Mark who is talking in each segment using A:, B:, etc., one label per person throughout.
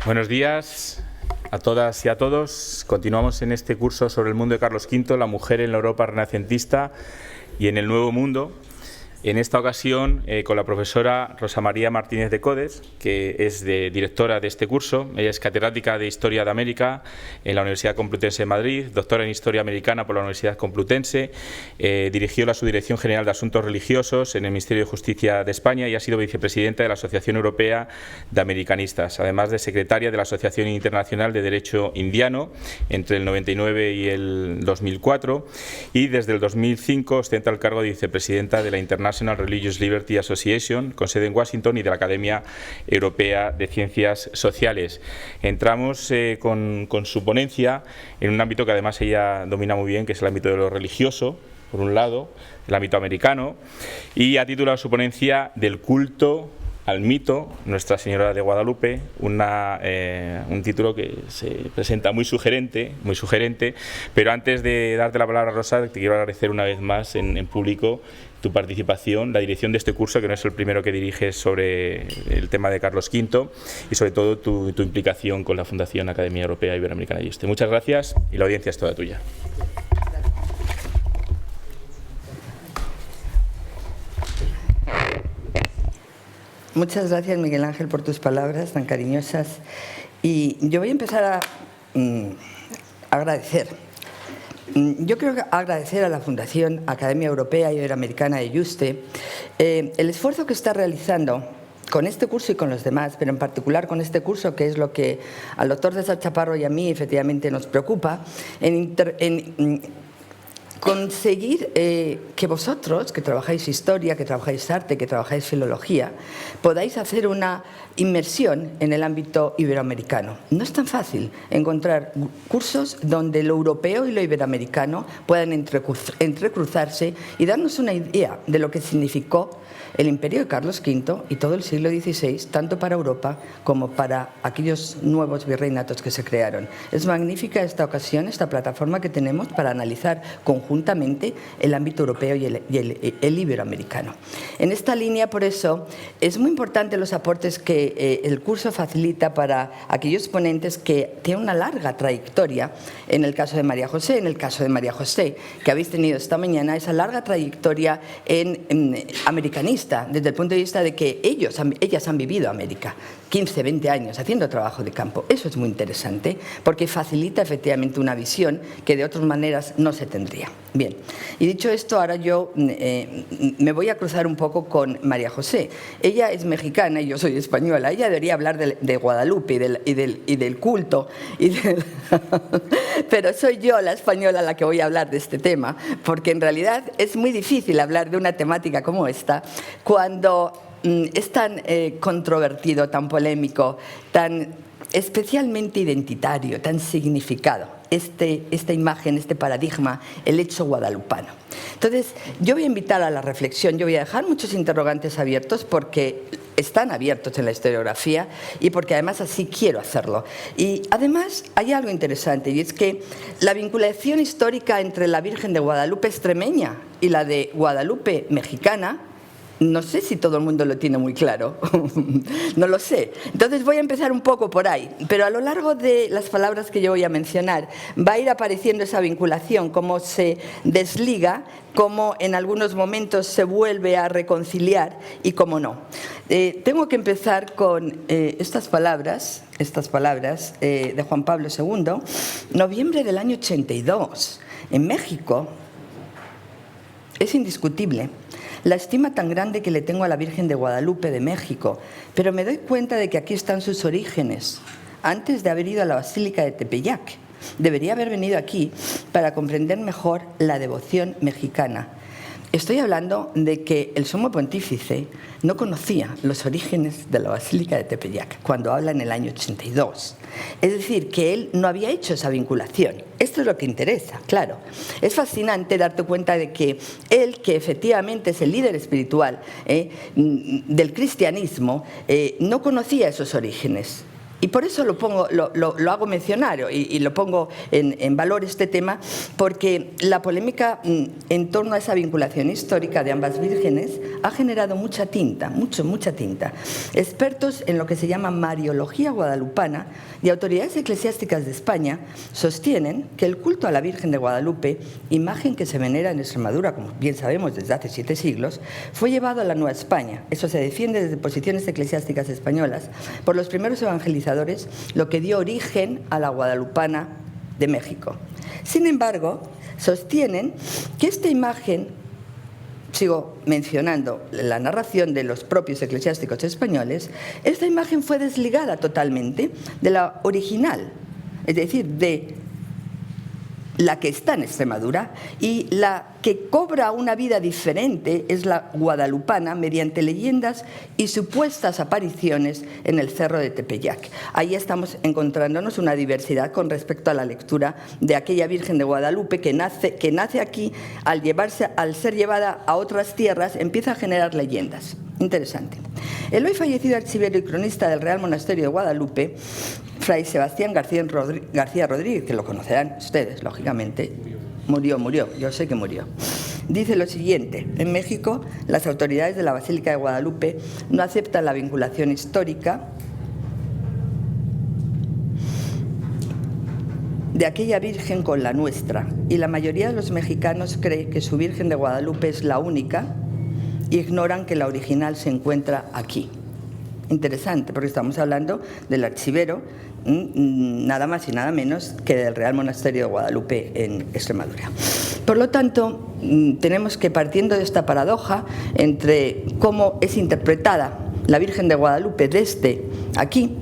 A: Buenos días a todas y a todos. Continuamos en este curso sobre el mundo de Carlos V, la mujer en la Europa renacentista y en el Nuevo Mundo. En esta ocasión con la profesora Rosa María Martínez de Codes, que es directora de este curso. Ella es catedrática de Historia de América en la Universidad Complutense de Madrid, doctora en Historia Americana por la Universidad Complutense, dirigió la Subdirección General de Asuntos Religiosos en el Ministerio de Justicia de España y ha sido vicepresidenta de la Asociación Europea de Americanistas, además de secretaria de la Asociación Internacional de Derecho Indiano entre el 99 y el 2004 y desde el 2005 ostenta el cargo de vicepresidenta de la International Religious Liberty Association, con sede en Washington, y de la Academia Europea de Ciencias Sociales. Entramos con su ponencia en un ámbito que además ella domina muy bien, que es el ámbito de lo religioso, por un lado, el ámbito americano, y ha titulado su ponencia Del culto al mito, Nuestra Señora de Guadalupe, un título que se presenta muy sugerente, pero antes de darte la palabra, Rosa, te quiero agradecer una vez más en público tu participación, la dirección de este curso, que no es el primero que diriges sobre el tema de Carlos V, y sobre todo tu implicación con la Fundación Academia Europea Iberoamericana y Este. Muchas gracias y la audiencia es toda tuya.
B: Muchas gracias, Miguel Ángel, por tus palabras tan cariñosas. Y yo voy a empezar a agradecer. Yo quiero agradecer a la Fundación Academia Europea Iberoamericana de Yuste el esfuerzo que está realizando con este curso y con los demás, pero en particular con este curso, que es lo que al doctor César Chaparro y a mí efectivamente nos preocupa, en conseguir que vosotros, que trabajáis historia, que trabajáis arte, que trabajáis filología, podáis hacer una inmersión en el ámbito iberoamericano. No es tan fácil encontrar cursos donde lo europeo y lo iberoamericano puedan entrecruzarse y darnos una idea de lo que significó el imperio de Carlos V y todo el siglo XVI, tanto para Europa como para aquellos nuevos virreinatos que se crearon. Es magnífica esta ocasión, esta plataforma que tenemos para analizar conjuntamente el ámbito europeo y el iberoamericano. En esta línea, por eso, es muy importante los aportes que el curso facilita para aquellos ponentes que tienen una larga trayectoria, en el caso de María José, que habéis tenido esta mañana, esa larga trayectoria en americanista, desde el punto de vista de que ellas han vivido América 15, 20 años haciendo trabajo de campo. Eso es muy interesante porque facilita efectivamente una visión que de otras maneras no se tendría. Bien, y dicho esto, ahora yo me voy a cruzar un poco con María José. Ella es mexicana y yo soy española. Ella debería hablar de Guadalupe y del culto, pero soy yo la española la que voy a hablar de este tema, porque en realidad es muy difícil hablar de una temática como esta cuando es tan controvertido, tan polémico, tan especialmente identitario, tan significado, esta imagen, este paradigma, el hecho guadalupano. Entonces, yo voy a invitar a la reflexión, yo voy a dejar muchos interrogantes abiertos porque están abiertos en la historiografía y porque además así quiero hacerlo. Y además hay algo interesante, y es que la vinculación histórica entre la Virgen de Guadalupe extremeña y la de Guadalupe mexicana, no sé si todo el mundo lo tiene muy claro, no lo sé. Entonces voy a empezar un poco por ahí, pero a lo largo de las palabras que yo voy a mencionar va a ir apareciendo esa vinculación, cómo se desliga, cómo en algunos momentos se vuelve a reconciliar y cómo no. Tengo que empezar con estas palabras de Juan Pablo II, noviembre del año 82, en México. Es indiscutible la estima tan grande que le tengo a la Virgen de Guadalupe de México, pero me doy cuenta de que aquí están sus orígenes, antes de haber ido a la Basílica de Tepeyac. Debería haber venido aquí para comprender mejor la devoción mexicana. Estoy hablando de que el sumo pontífice no conocía los orígenes de la Basílica de Tepeyac cuando habla en el año 82. Es decir, que él no había hecho esa vinculación. Esto es lo que interesa, claro. Es fascinante darte cuenta de que él, que efectivamente es el líder espiritual del cristianismo, no conocía esos orígenes. Y por eso lo hago mencionar y lo pongo en valor este tema, porque la polémica en torno a esa vinculación histórica de ambas vírgenes ha generado mucha tinta, mucha tinta. Expertos en lo que se llama Mariología guadalupana y autoridades eclesiásticas de España sostienen que el culto a la Virgen de Guadalupe, imagen que se venera en Extremadura, como bien sabemos, desde hace 7 siglos, fue llevado a la Nueva España. Eso se defiende desde posiciones eclesiásticas españolas por los primeros evangelizadores, lo que dio origen a la guadalupana de México. Sin embargo, sostienen que esta imagen, sigo mencionando la narración de los propios eclesiásticos españoles, esta imagen fue desligada totalmente de la original, es decir, de la que está en Extremadura, y la que cobra una vida diferente es la guadalupana mediante leyendas y supuestas apariciones en el cerro de Tepeyac. Ahí estamos encontrándonos una diversidad con respecto a la lectura de aquella Virgen de Guadalupe que nace aquí, al ser llevada a otras tierras, empieza a generar leyendas. Interesante. El hoy fallecido archivero y cronista del Real Monasterio de Guadalupe, Fray Sebastián García Rodríguez, que lo conocerán ustedes, lógicamente, murió, yo sé que murió. Dice lo siguiente: en México, las autoridades de la Basílica de Guadalupe no aceptan la vinculación histórica de aquella Virgen con la nuestra, y la mayoría de los mexicanos cree que su Virgen de Guadalupe es la única, y ignoran que la original se encuentra aquí. Interesante, porque estamos hablando del archivero, nada más y nada menos que del Real Monasterio de Guadalupe en Extremadura. Por lo tanto, tenemos que, partiendo de esta paradoja entre cómo es interpretada la Virgen de Guadalupe desde aquí,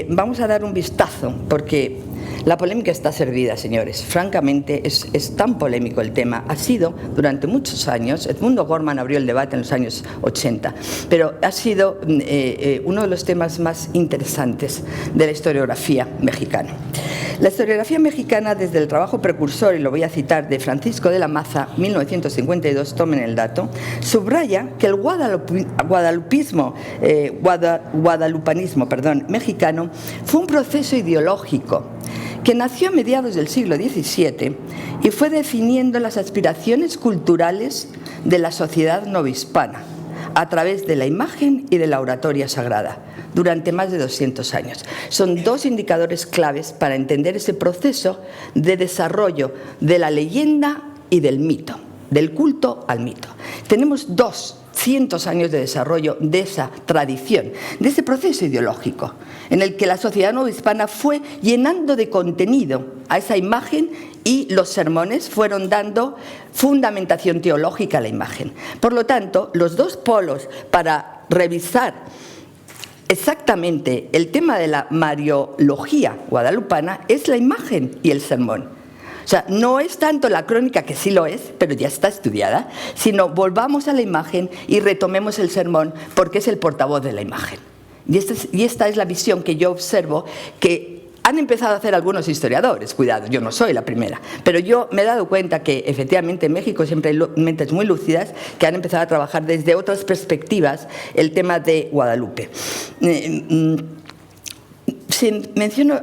B: vamos a dar un vistazo, porque la polémica está servida, señores. Francamente, es tan polémico el tema. Ha sido durante muchos años. Edmundo Gorman abrió el debate en los años 80, pero ha sido uno de los temas más interesantes de la historiografía mexicana. La historiografía mexicana, desde el trabajo precursor, y lo voy a citar, de Francisco de la Maza, 1952, tomen el dato, subraya que el guadalupanismo mexicano fue un proceso ideológico que nació a mediados del siglo XVII y fue definiendo las aspiraciones culturales de la sociedad novohispana a través de la imagen y de la oratoria sagrada durante más de 200 años. Son dos indicadores claves para entender ese proceso de desarrollo de la leyenda y del mito, del culto al mito. Tenemos 200 años de desarrollo de esa tradición, de ese proceso ideológico, en el que la sociedad novohispana fue llenando de contenido a esa imagen y los sermones fueron dando fundamentación teológica a la imagen. Por lo tanto, los dos polos para revisar exactamente el tema de la mariología guadalupana es la imagen y el sermón. O sea, no es tanto la crónica, que sí lo es, pero ya está estudiada, sino volvamos a la imagen y retomemos el sermón, porque es el portavoz de la imagen. Y esta es la visión que yo observo que han empezado a hacer algunos historiadores. Cuidado, yo no soy la primera, pero yo me he dado cuenta que efectivamente en México siempre hay mentes muy lúcidas que han empezado a trabajar desde otras perspectivas el tema de Guadalupe. Menciono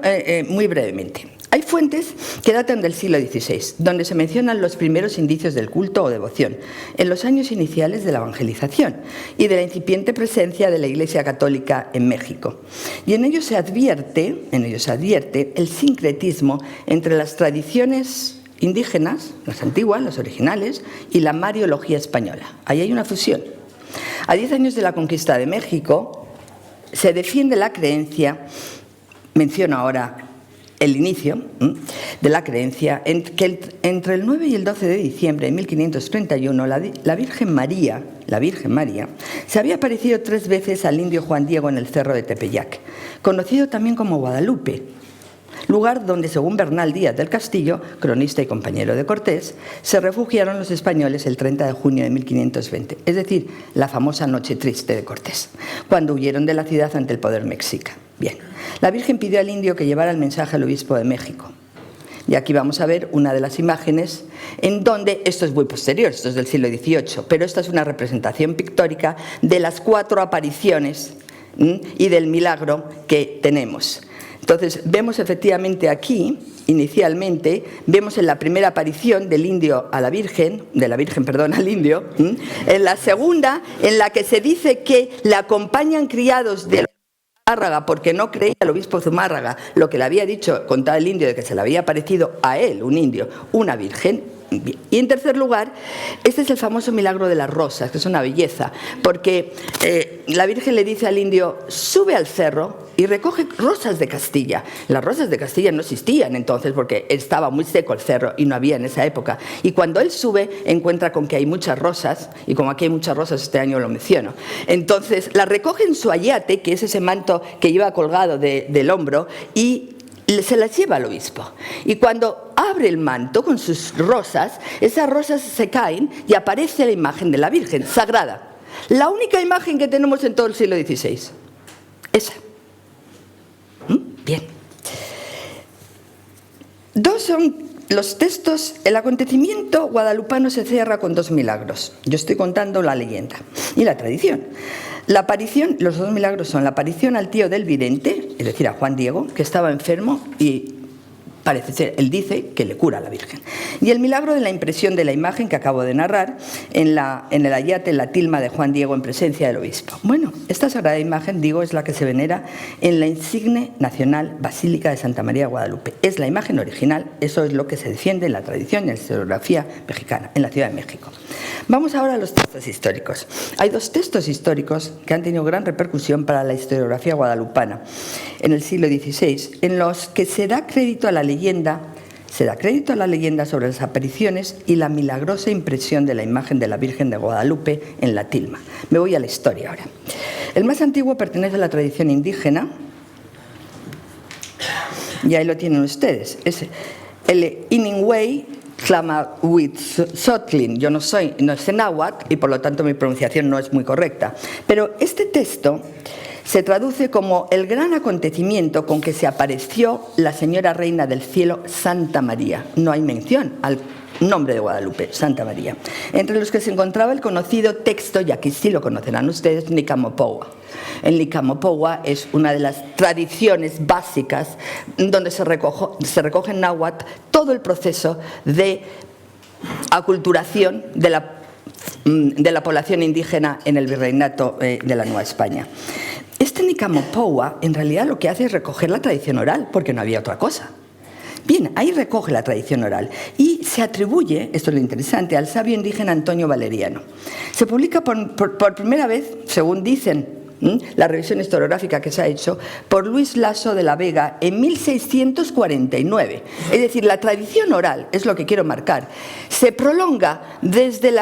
B: muy brevemente. Hay fuentes que datan del siglo XVI, donde se mencionan los primeros indicios del culto o devoción, en los años iniciales de la evangelización y de la incipiente presencia de la Iglesia Católica en México. Y en ello se advierte el sincretismo entre las tradiciones indígenas, las antiguas, las originales, y la mariología española. Ahí hay una fusión. A 10 años de la conquista de México, se defiende la creencia, menciono ahora el inicio de la creencia, que entre el 9 y el 12 de diciembre de 1531 la Virgen María se había aparecido 3 veces al indio Juan Diego en el cerro de Tepeyac, conocido también como Guadalupe, lugar donde, según Bernal Díaz del Castillo, cronista y compañero de Cortés, se refugiaron los españoles el 30 de junio de 1520, es decir, la famosa Noche Triste de Cortés, cuando huyeron de la ciudad ante el poder mexica. Bien, la Virgen pidió al indio que llevara el mensaje al obispo de México. Y aquí vamos a ver una de las imágenes en donde, esto es muy posterior, esto es del siglo XVIII, pero esta es una representación pictórica de las 4 apariciones y del milagro que tenemos. Entonces, vemos efectivamente aquí, inicialmente, vemos en la primera aparición del indio a la Virgen, al indio, en la segunda, en la que se dice que le acompañan criados de Zumárraga, porque no creía el obispo Zumárraga lo que le había dicho, contaba el indio, de que se le había aparecido a él, un indio, una virgen. Y en tercer lugar, este es el famoso milagro de las rosas, que es una belleza, porque la Virgen le dice al indio: sube al cerro y recoge rosas de Castilla. Las rosas de Castilla no existían entonces, porque estaba muy seco el cerro y no había en esa época. Y cuando él sube, encuentra con que hay muchas rosas, y como aquí hay muchas rosas, este año lo menciono. Entonces las recoge en su ayate, que es ese manto que lleva colgado del hombro, y se las lleva al obispo. Y cuando abre el manto con sus rosas, esas rosas se caen y aparece la imagen de la Virgen sagrada. La única imagen que tenemos en todo el siglo XVI. Esa. Bien. Dos son los textos. El acontecimiento guadalupano se cierra con dos milagros. Yo estoy contando la leyenda y la tradición. La aparición, los dos milagros son la aparición al tío del vidente, es decir, a Juan Diego, que estaba enfermo y parece ser, él dice que le cura a la Virgen. Y el milagro de la impresión de la imagen que acabo de narrar en el ayate, en la tilma de Juan Diego en presencia del obispo. Bueno, esta sagrada imagen, digo, es la que se venera en la insigne nacional Basílica de Santa María de Guadalupe. Es la imagen original, eso es lo que se defiende en la tradición y en la historiografía mexicana, en la Ciudad de México. Vamos ahora a los textos históricos. Hay dos textos históricos que han tenido gran repercusión para la historiografía guadalupana en el siglo XVI, en los que se da crédito a la leyenda sobre las apariciones y la milagrosa impresión de la imagen de la Virgen de Guadalupe en la tilma. Me voy a la historia ahora. El más antiguo pertenece a la tradición indígena, y ahí lo tienen ustedes. Es el Iningüey Tlamathuitzotli. Yo no sé náhuatl y por lo tanto mi pronunciación no es muy correcta. Pero este texto se traduce como el gran acontecimiento con que se apareció la señora reina del cielo, Santa María. No hay mención al nombre de Guadalupe, Santa María. Entre los que se encontraba el conocido texto, y aquí sí lo conocerán ustedes, Nicamopoua. El Nicamopoua es una de las tradiciones básicas donde se recoge en náhuatl todo el proceso de aculturación de la población indígena en el virreinato de la Nueva España. Este Nicamopoua en realidad lo que hace es recoger la tradición oral, porque no había otra cosa. Bien, ahí recoge la tradición oral y se atribuye, esto es lo interesante, al sabio indígena Antonio Valeriano. Se publica por primera vez, según dicen la revisión historiográfica que se ha hecho, por Luis Laso de la Vega en 1649. Es decir, la tradición oral, es lo que quiero marcar, se prolonga desde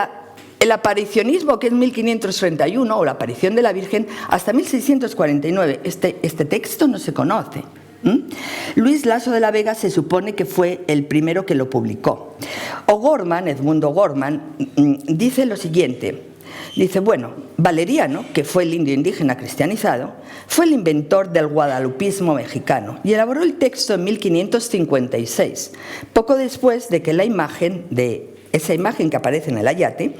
B: el aparicionismo, que es 1531, o la aparición de la Virgen, hasta 1649. Este texto no se conoce. Luis Laso de la Vega se supone que fue el primero que lo publicó. O'Gorman, Edmundo O'Gorman, dice lo siguiente. Dice, bueno, Valeriano, que fue el indio indígena cristianizado, fue el inventor del guadalupismo mexicano y elaboró el texto en 1556, poco después de que esa imagen que aparece en el ayate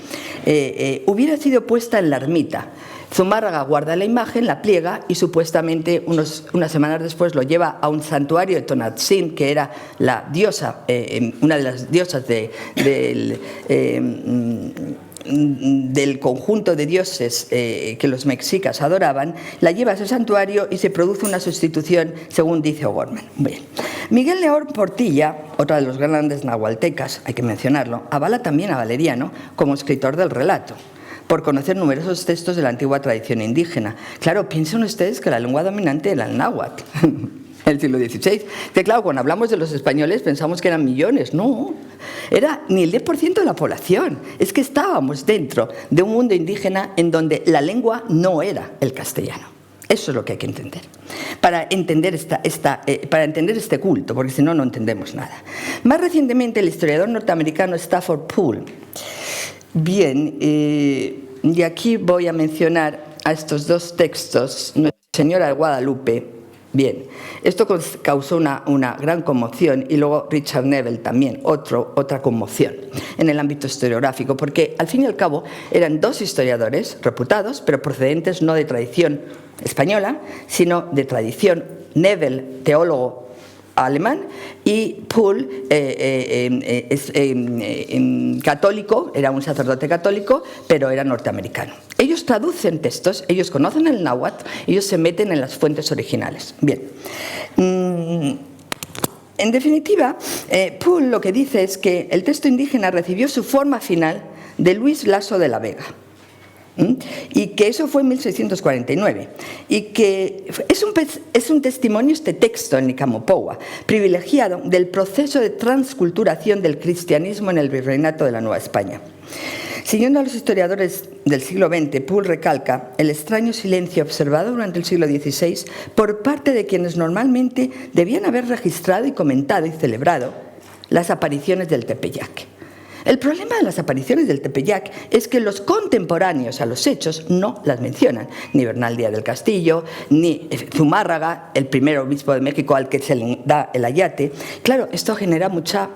B: hubiera sido puesta en la ermita. Zumárraga guarda la imagen, la pliega y supuestamente unas semanas después lo lleva a un santuario de Tonatzin, que era la diosa, una de las diosas del conjunto de dioses que los mexicas adoraban. La lleva a ese santuario y se produce una sustitución, según dice O'Gorman. Bien. Miguel León Portilla, otro de los grandes nahualtecas, hay que mencionarlo, avala también a Valeriano como escritor del relato, por conocer numerosos textos de la antigua tradición indígena. Claro, piensen ustedes que la lengua dominante era el náhuatl, el siglo XVI. Que claro, cuando hablamos de los españoles pensamos que eran millones. No, era ni el 10% de la población. Es que estábamos dentro de un mundo indígena en donde la lengua no era el castellano. Eso es lo que hay que entender para entender este culto, porque si no, no entendemos nada. Más recientemente, el historiador norteamericano Stafford Poole. Bien, y aquí voy a mencionar a estos dos textos. Nuestra Señora de Guadalupe Bien, esto causó una gran conmoción y luego Richard Neville también, otra conmoción en el ámbito historiográfico, porque al fin y al cabo eran dos historiadores reputados, pero procedentes no de tradición española, sino de tradición Neville, teólogo alemán, y Poole, católico, era un sacerdote católico, pero era norteamericano. Ellos traducen textos, ellos conocen el náhuatl, ellos se meten en las fuentes originales. Bien. En definitiva, Poole lo que dice es que el texto indígena recibió su forma final de Luis Lasso de la Vega, y que eso fue en 1649, y que es un testimonio este texto en Nicamopoua, privilegiado del proceso de transculturación del cristianismo en el virreinato de la Nueva España. Siguiendo a los historiadores del siglo XX, Poole recalca el extraño silencio observado durante el siglo XVI por parte de quienes normalmente debían haber registrado y comentado y celebrado las apariciones del Tepeyac. El problema de las apariciones del Tepeyac es que los contemporáneos a los hechos no las mencionan, ni Bernal Díaz del Castillo, ni Zumárraga, el primer obispo de México al que se le da el ayate. Claro, esto genera mucha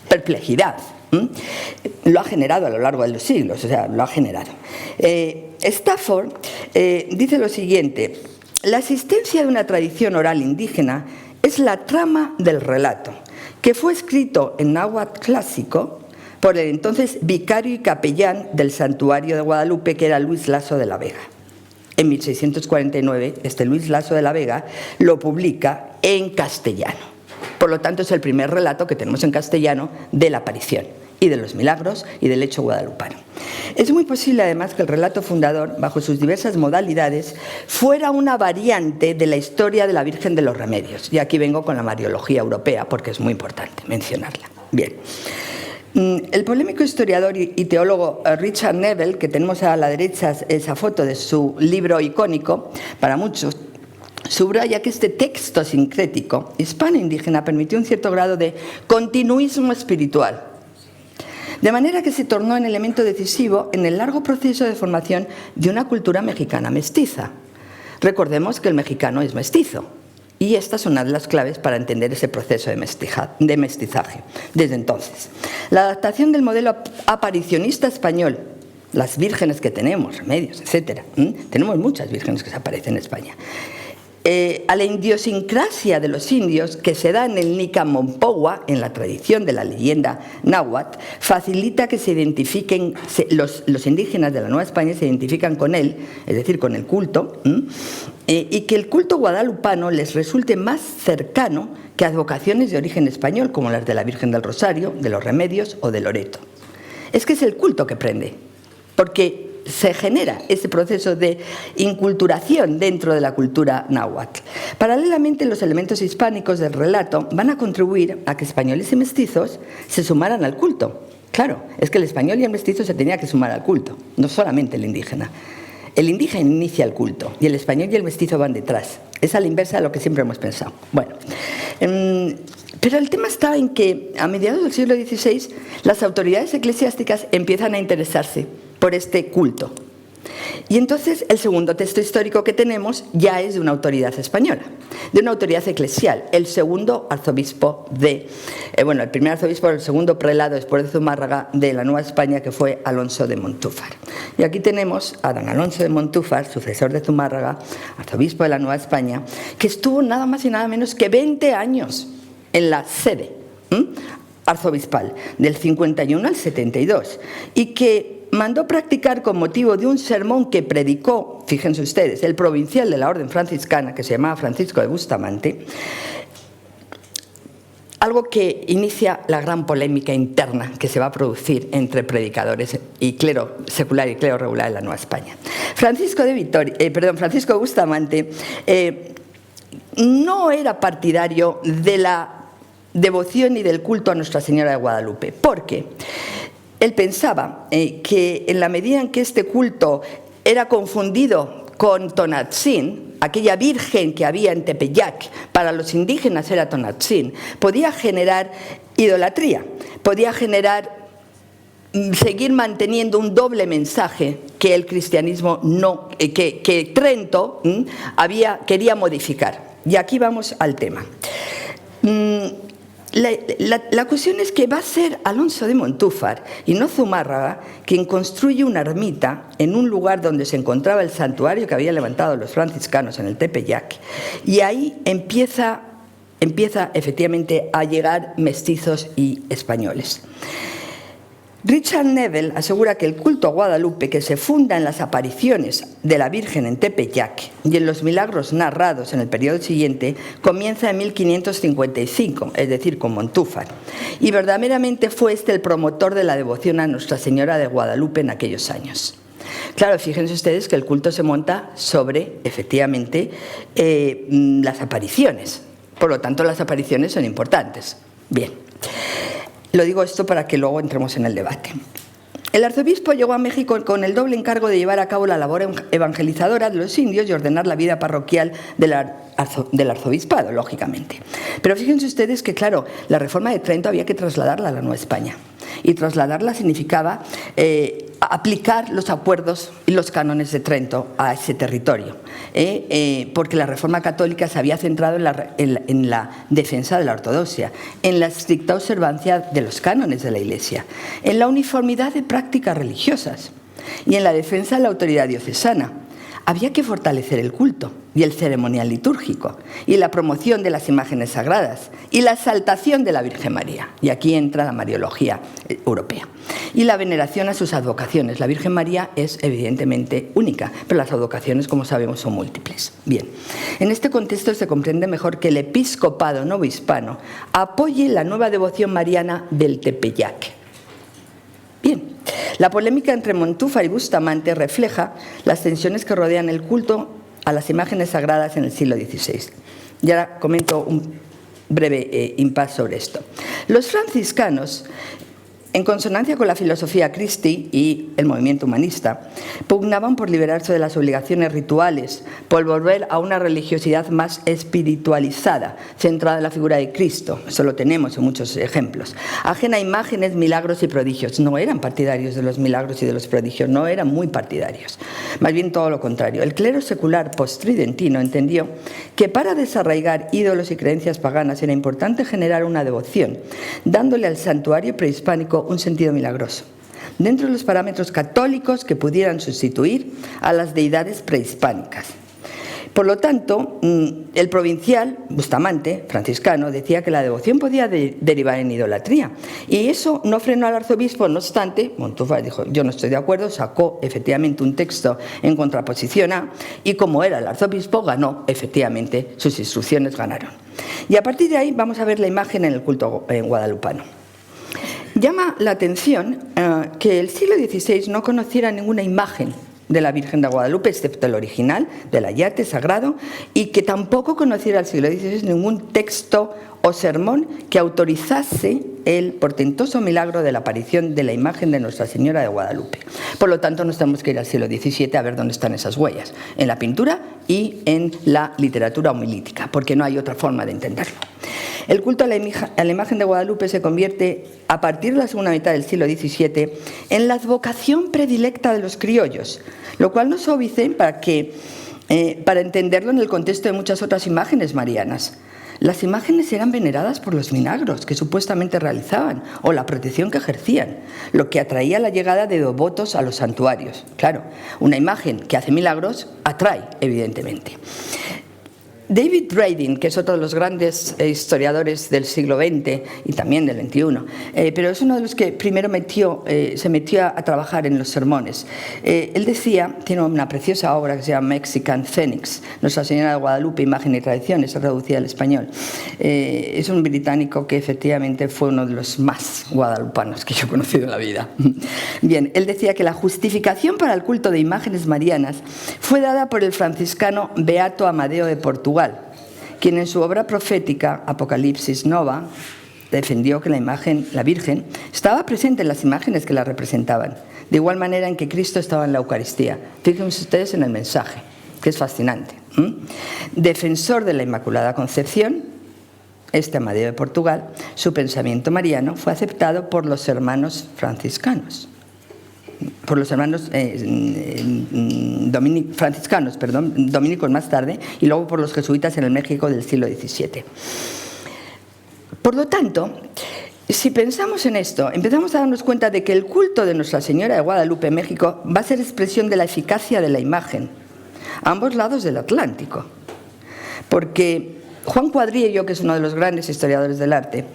B: perplejidad. Lo ha generado a lo largo de los siglos, o sea, lo ha generado. Stafford dice lo siguiente: la existencia de una tradición oral indígena es la trama del relato, que fue escrito en náhuatl clásico por el entonces vicario y capellán del santuario de Guadalupe, que era Luis Lasso de la Vega. En 1649, este Luis Lasso de la Vega lo publica en castellano. Por lo tanto, es el primer relato que tenemos en castellano de la aparición y de los milagros y del hecho guadalupano. Es muy posible, además, que el relato fundador, bajo sus diversas modalidades, fuera una variante de la historia de la Virgen de los Remedios. Y aquí vengo con la mariología europea, porque es muy importante mencionarla. Bien. El polémico historiador y teólogo Richard Neville, que tenemos a la derecha esa foto de su libro icónico para muchos, subraya que este texto sincrético hispano-indígena permitió un cierto grado de continuismo espiritual, de manera que se tornó en elemento decisivo en el largo proceso de formación de una cultura mexicana mestiza. Recordemos que el mexicano es mestizo, y estas son una de las claves para entender ese proceso de mestizaje. Desde entonces, la adaptación del modelo aparicionista español, las vírgenes que tenemos, Remedios, etc. Tenemos muchas vírgenes que se aparecen en España. A la idiosincrasia de los indios que se da en el Nicamopoua, en la tradición de la leyenda náhuatl, facilita que se identifiquen, los indígenas de la Nueva España se identifican con él, es decir, con el culto, y que el culto guadalupano les resulte más cercano que advocaciones de origen español, como las de la Virgen del Rosario, de los Remedios o de Loreto. Es que es el culto que prende, porque se genera ese proceso de inculturación dentro de la cultura náhuatl. Paralelamente, los elementos hispánicos del relato van a contribuir a que españoles y mestizos se sumaran al culto. Claro, es que el español y el mestizo se tenía que sumar al culto, no solamente el indígena. El indígena inicia el culto y el español y el mestizo van detrás. Es a la inversa de lo que siempre hemos pensado. Bueno, pero el tema está en que a mediados del siglo XVI las autoridades eclesiásticas empiezan a interesarse por este culto. Y entonces el segundo texto histórico que tenemos ya es de una autoridad española, de una autoridad eclesial, el segundo arzobispo el primer arzobispo, el segundo prelado después de Zumárraga de la Nueva España, que fue Alonso de Montúfar. Y aquí tenemos a don Alonso de Montúfar, sucesor de Zumárraga, arzobispo de la Nueva España, que estuvo nada más y nada menos que 20 años en la sede arzobispal, del 51 al 72, y que mandó practicar con motivo de un sermón que predicó, fíjense ustedes, el provincial de la Orden Franciscana, que se llamaba Francisco de Bustamante, algo que inicia la gran polémica interna que se va a producir entre predicadores y clero secular y clero regular en la Nueva España. Francisco de Bustamante no era partidario de la devoción y del culto a Nuestra Señora de Guadalupe. ¿Por qué? Él pensaba que en la medida en que este culto era confundido con Tonantzin, aquella virgen que había en Tepeyac, para los indígenas era Tonantzin, podía generar idolatría, podía generar seguir manteniendo un doble mensaje que el cristianismo que Trento quería modificar. Y aquí vamos al tema. La cuestión es que va a ser Alonso de Montúfar y no Zumárraga quien construye una ermita en un lugar donde se encontraba el santuario que habían levantado los franciscanos en el Tepeyac, y ahí empieza efectivamente a llegar mestizos y españoles. Richard Neville asegura que el culto a Guadalupe, que se funda en las apariciones de la Virgen en Tepeyac y en los milagros narrados en el periodo siguiente, comienza en 1555, es decir, con Montúfar, y verdaderamente fue el promotor de la devoción a Nuestra Señora de Guadalupe en aquellos años. Claro, fíjense ustedes que el culto se monta sobre, efectivamente, las apariciones. Por lo tanto, las apariciones son importantes. Bien. Lo digo esto para que luego entremos en el debate. El arzobispo llegó a México con el doble encargo de llevar a cabo la labor evangelizadora de los indios y ordenar la vida parroquial del arzobispado, lógicamente. Pero fíjense ustedes que, claro, la reforma de Trento había que trasladarla a la Nueva España. Y trasladarla significaba aplicar los acuerdos y los cánones de Trento a ese territorio, porque la Reforma Católica se había centrado en la defensa de la ortodoxia, en la estricta observancia de los cánones de la Iglesia, en la uniformidad de prácticas religiosas y en la defensa de la autoridad diocesana. Había que fortalecer el culto y el ceremonial litúrgico y la promoción de las imágenes sagradas y la exaltación de la Virgen María. Y aquí entra la mariología europea. Y la veneración a sus advocaciones. La Virgen María es evidentemente única, pero las advocaciones, como sabemos, son múltiples. Bien, en este contexto se comprende mejor que el episcopado novohispano apoye la nueva devoción mariana del Tepeyac. Bien. La polémica entre Montúfar y Bustamante refleja las tensiones que rodean el culto a las imágenes sagradas en el siglo XVI. Y ahora comento un breve impasse sobre esto. Los franciscanos, en consonancia con la filosofía Christi y el movimiento humanista, pugnaban por liberarse de las obligaciones rituales, por volver a una religiosidad más espiritualizada, centrada en la figura de Cristo. Eso lo tenemos en muchos ejemplos. Ajena a imágenes, milagros y prodigios. No eran partidarios de los milagros y de los prodigios, no eran muy partidarios. Más bien todo lo contrario. El clero secular posttridentino entendió que para desarraigar ídolos y creencias paganas era importante generar una devoción, dándole al santuario prehispánico un sentido milagroso, dentro de los parámetros católicos que pudieran sustituir a las deidades prehispánicas. Por lo tanto, el provincial, Bustamante, franciscano, decía que la devoción podía derivar en idolatría. Y eso no frenó al arzobispo, no obstante, Montúfar dijo, yo no estoy de acuerdo, sacó efectivamente un texto en contraposición a, y como era el arzobispo, ganó, efectivamente, sus instrucciones ganaron. Y a partir de ahí vamos a ver la imagen en el culto guadalupano. Llama la atención que el siglo XVI no conociera ninguna imagen de la Virgen de Guadalupe, excepto el original, del ayate sagrado, y que tampoco conociera el siglo XVI ningún texto o sermón que autorizase el portentoso milagro de la aparición de la imagen de Nuestra Señora de Guadalupe. Por lo tanto, nos tenemos que ir al siglo XVII a ver dónde están esas huellas, en la pintura y en la literatura homilítica, porque no hay otra forma de entenderlo. El culto a la imagen de Guadalupe se convierte, a partir de la segunda mitad del siglo XVII, en la advocación predilecta de los criollos, lo cual nos obedece para entenderlo en el contexto de muchas otras imágenes marianas. Las imágenes eran veneradas por los milagros que supuestamente realizaban o la protección que ejercían, lo que atraía la llegada de devotos a los santuarios. Claro, una imagen que hace milagros atrae, evidentemente. David Braden, que es otro de los grandes historiadores del siglo XX y también del XXI, pero es uno de los que primero se metió a trabajar en los sermones. Él decía, tiene una preciosa obra que se llama Mexican Phoenix, Nuestra Señora de Guadalupe, Imagen y Tradición, está traducida al español. Es un británico que efectivamente fue uno de los más guadalupanos que yo he conocido en la vida. Bien, él decía que la justificación para el culto de imágenes marianas fue dada por el franciscano Beato Amadeo de Portugal, quien en su obra profética Apocalipsis Nova defendió que la Virgen estaba presente en las imágenes que la representaban, de igual manera en que Cristo estaba en la Eucaristía. Fíjense ustedes en el mensaje, que es fascinante. Defensor de la Inmaculada Concepción, este Amadeo de Portugal, su pensamiento mariano fue aceptado por los hermanos franciscanos. Por los hermanos dominicos más tarde, y luego por los jesuitas en el México del siglo XVII. Por lo tanto, si pensamos en esto, empezamos a darnos cuenta de que el culto de Nuestra Señora de Guadalupe en México va a ser expresión de la eficacia de la imagen, a ambos lados del Atlántico. Porque Juan Cuadrillo, que es uno de los grandes historiadores del arte,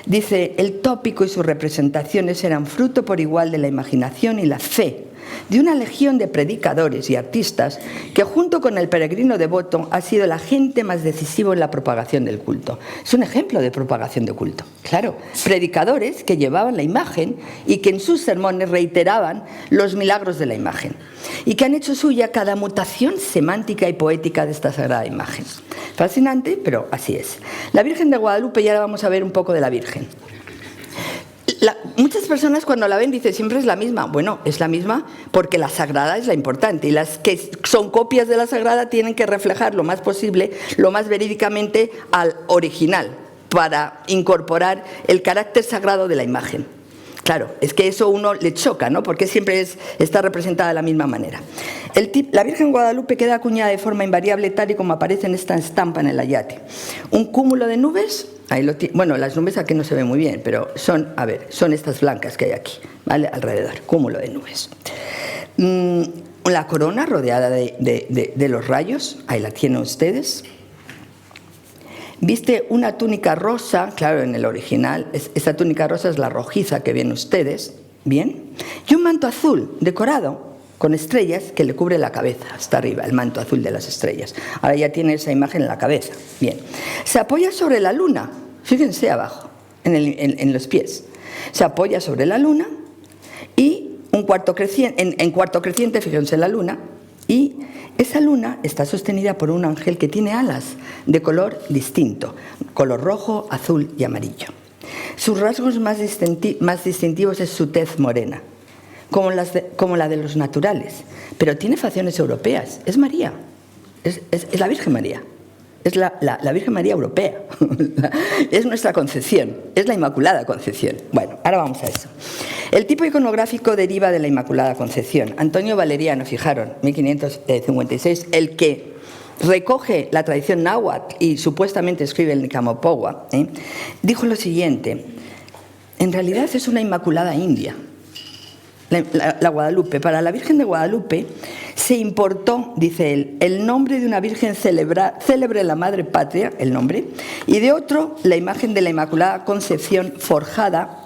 B: dice: el tópico y sus representaciones eran fruto por igual de la imaginación y la fe de una legión de predicadores y artistas que, junto con el peregrino devoto, ha sido el agente más decisivo en la propagación del culto. Es un ejemplo de propagación de culto. Claro, predicadores que llevaban la imagen y que en sus sermones reiteraban los milagros de la imagen y que han hecho suya cada mutación semántica y poética de esta sagrada imagen. Fascinante, pero así es. La Virgen de Guadalupe, y ahora vamos a ver un poco de la Virgen. Muchas personas cuando la ven dicen siempre es la misma. Bueno, es la misma porque la sagrada es la importante, y las que son copias de la sagrada tienen que reflejar lo más posible, lo más verídicamente al original, para incorporar el carácter sagrado de la imagen. Claro, es que eso a uno le choca, ¿no? Porque siempre está representada de la misma manera. La Virgen Guadalupe queda acuñada de forma invariable tal y como aparece en esta estampa en el ayate. Un cúmulo de nubes, bueno, las nubes aquí no se ven muy bien, pero son estas blancas que hay aquí, ¿vale? Alrededor, cúmulo de nubes. La corona rodeada de los rayos, ahí la tienen ustedes. Viste una túnica rosa, claro, en el original, esta túnica rosa es la rojiza que ven ustedes, ¿bien? Y un manto azul decorado con estrellas que le cubre la cabeza, hasta arriba, el manto azul de las estrellas. Ahora ya tiene esa imagen en la cabeza, bien. Se apoya sobre la luna, fíjense abajo, en los pies. Se apoya sobre la luna y en cuarto creciente, fíjense la luna, y esa luna está sostenida por un ángel que tiene alas de color distinto, color rojo, azul y amarillo. Sus rasgos más distintivos es su tez morena, como la de los naturales, pero tiene facciones europeas. Es María, es la Virgen María, es la Virgen María europea, es nuestra Concepción, es la Inmaculada Concepción. Bueno, ahora vamos a eso. El tipo iconográfico deriva de la Inmaculada Concepción. Antonio Valeriano, fijaron, 1556, el que recoge la tradición náhuatl y supuestamente escribe el Nicamopogua, dijo lo siguiente: en realidad es una Inmaculada India, la Guadalupe. Para la Virgen de Guadalupe se importó, dice él, el nombre de una Virgen célebre en la Madre Patria, el nombre, y de otro la imagen de la Inmaculada Concepción forjada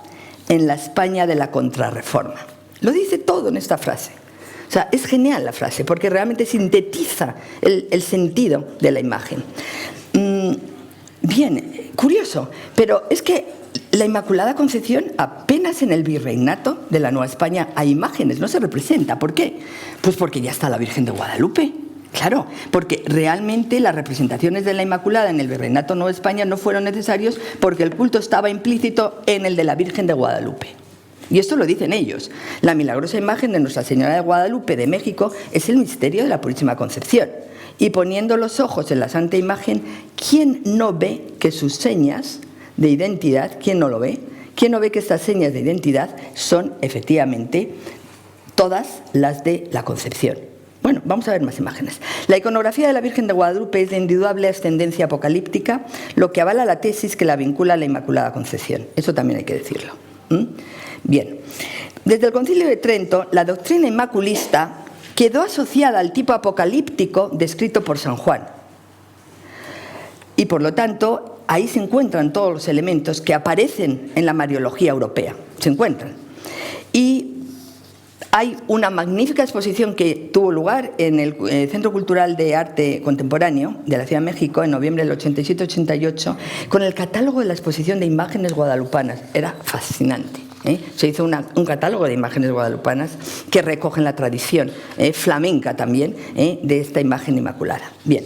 B: en la España de la Contrarreforma. Lo dice todo en esta frase. O sea, es genial la frase porque realmente sintetiza el sentido de la imagen. Bien, curioso, pero es que la Inmaculada Concepción apenas en el virreinato de la Nueva España hay imágenes, no se representa. ¿Por qué? Pues porque ya está la Virgen de Guadalupe. Claro, porque realmente las representaciones de la Inmaculada en el Virreinato Nueva España no fueron necesarios porque el culto estaba implícito en el de la Virgen de Guadalupe. Y esto lo dicen ellos. La milagrosa imagen de Nuestra Señora de Guadalupe de México es el misterio de la Purísima Concepción. Y poniendo los ojos en la santa imagen, ¿quién no ve que sus señas de identidad, quién no lo ve? ¿Quién no ve que estas señas de identidad son efectivamente todas las de la Concepción? Bueno, vamos a ver más imágenes. La iconografía de la Virgen de Guadalupe es de indudable ascendencia apocalíptica, lo que avala la tesis que la vincula a la Inmaculada Concepción. Eso también hay que decirlo. Bien, desde el Concilio de Trento, la doctrina inmaculista quedó asociada al tipo apocalíptico descrito por San Juan. Y por lo tanto, ahí se encuentran todos los elementos que aparecen en la Mariología europea. Se encuentran. Y hay una magnífica exposición que tuvo lugar en el Centro Cultural de Arte Contemporáneo de la Ciudad de México en noviembre del 87-88 con el catálogo de la exposición de imágenes guadalupanas. Era fascinante. Se hizo un catálogo de imágenes guadalupanas que recogen la tradición flamenca también de esta imagen inmaculada. Bien,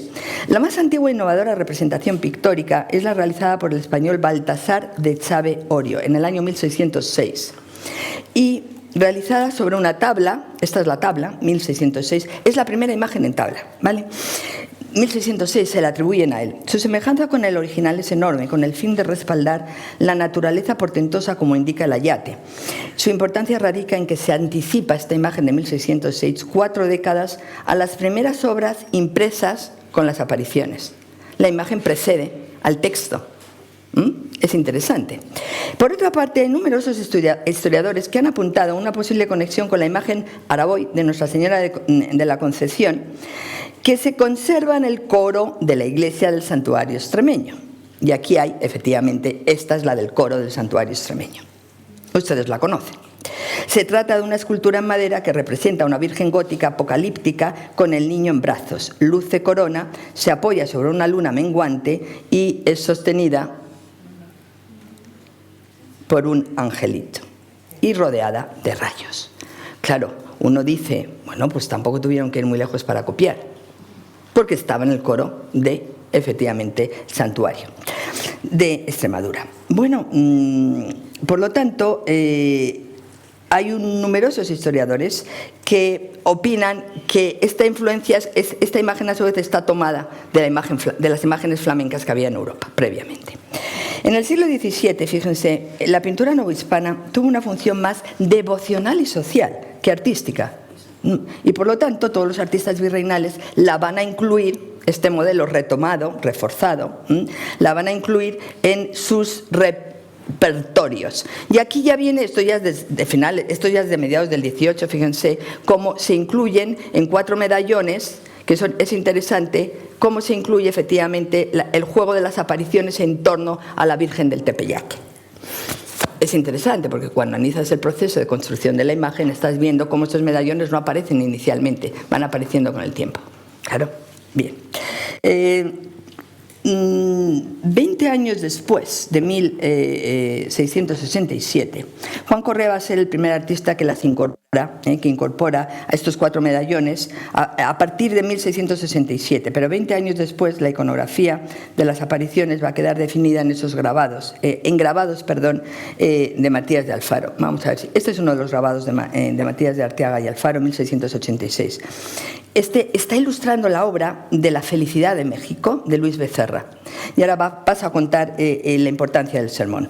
B: la más antigua e innovadora representación pictórica es la realizada por el español Baltasar de Echave Orio en el año 1606 y realizada sobre una tabla. Esta es la tabla, 1606, es la primera imagen en tabla, ¿vale? 1606 se le atribuyen a él. Su semejanza con el original es enorme, con el fin de respaldar la naturaleza portentosa como indica el ayate. Su importancia radica en que se anticipa esta imagen de 1606 4 décadas a las primeras obras impresas con las apariciones. La imagen precede al texto. Es interesante. Por otra parte, hay numerosos historiadores que han apuntado a una posible conexión con la imagen Araboy de Nuestra Señora de la Concepción, que se conserva en el coro de la iglesia del Santuario Extremeño. Y aquí hay, efectivamente, esta es la del coro del Santuario Extremeño. Ustedes la conocen. Se trata de una escultura en madera que representa a una virgen gótica apocalíptica con el niño en brazos. Luce corona, se apoya sobre una luna menguante y es sostenida por un angelito y rodeada de rayos. Claro, uno dice, bueno, pues tampoco tuvieron que ir muy lejos para copiar, porque estaba en el coro de, efectivamente, Santuario de Extremadura. Bueno, por lo tanto, hay numerosos historiadores que opinan que esta influencia, esta imagen a su vez está tomada de las imágenes flamencas que había en Europa previamente. En el siglo XVII, fíjense, la pintura novohispana tuvo una función más devocional y social que artística. Y por lo tanto, todos los artistas virreinales la van a incluir, este modelo retomado, reforzado, la van a incluir en sus repertorios. Y aquí ya viene, esto ya es de mediados del XVIII, fíjense, cómo se incluyen en 4 medallones, que es interesante, cómo se incluye efectivamente el juego de las apariciones en torno a la Virgen del Tepeyac. Es interesante porque cuando analizas el proceso de construcción de la imagen estás viendo cómo estos medallones no aparecen inicialmente, van apareciendo con el tiempo. Claro, bien. 20 años después de 1667, Juan Correa va a ser el primer artista que incorpora a estos 4 medallones a partir de 1667, pero 20 años después la iconografía de las apariciones va a quedar definida en esos grabados, de Matías de Alfaro. Vamos a ver si este es uno de los grabados de Matías de Arteaga y Alfaro, 1686. Este está ilustrando la obra de La Felicidad de México, de Luis Becerra. Y ahora paso a contar la importancia del sermón.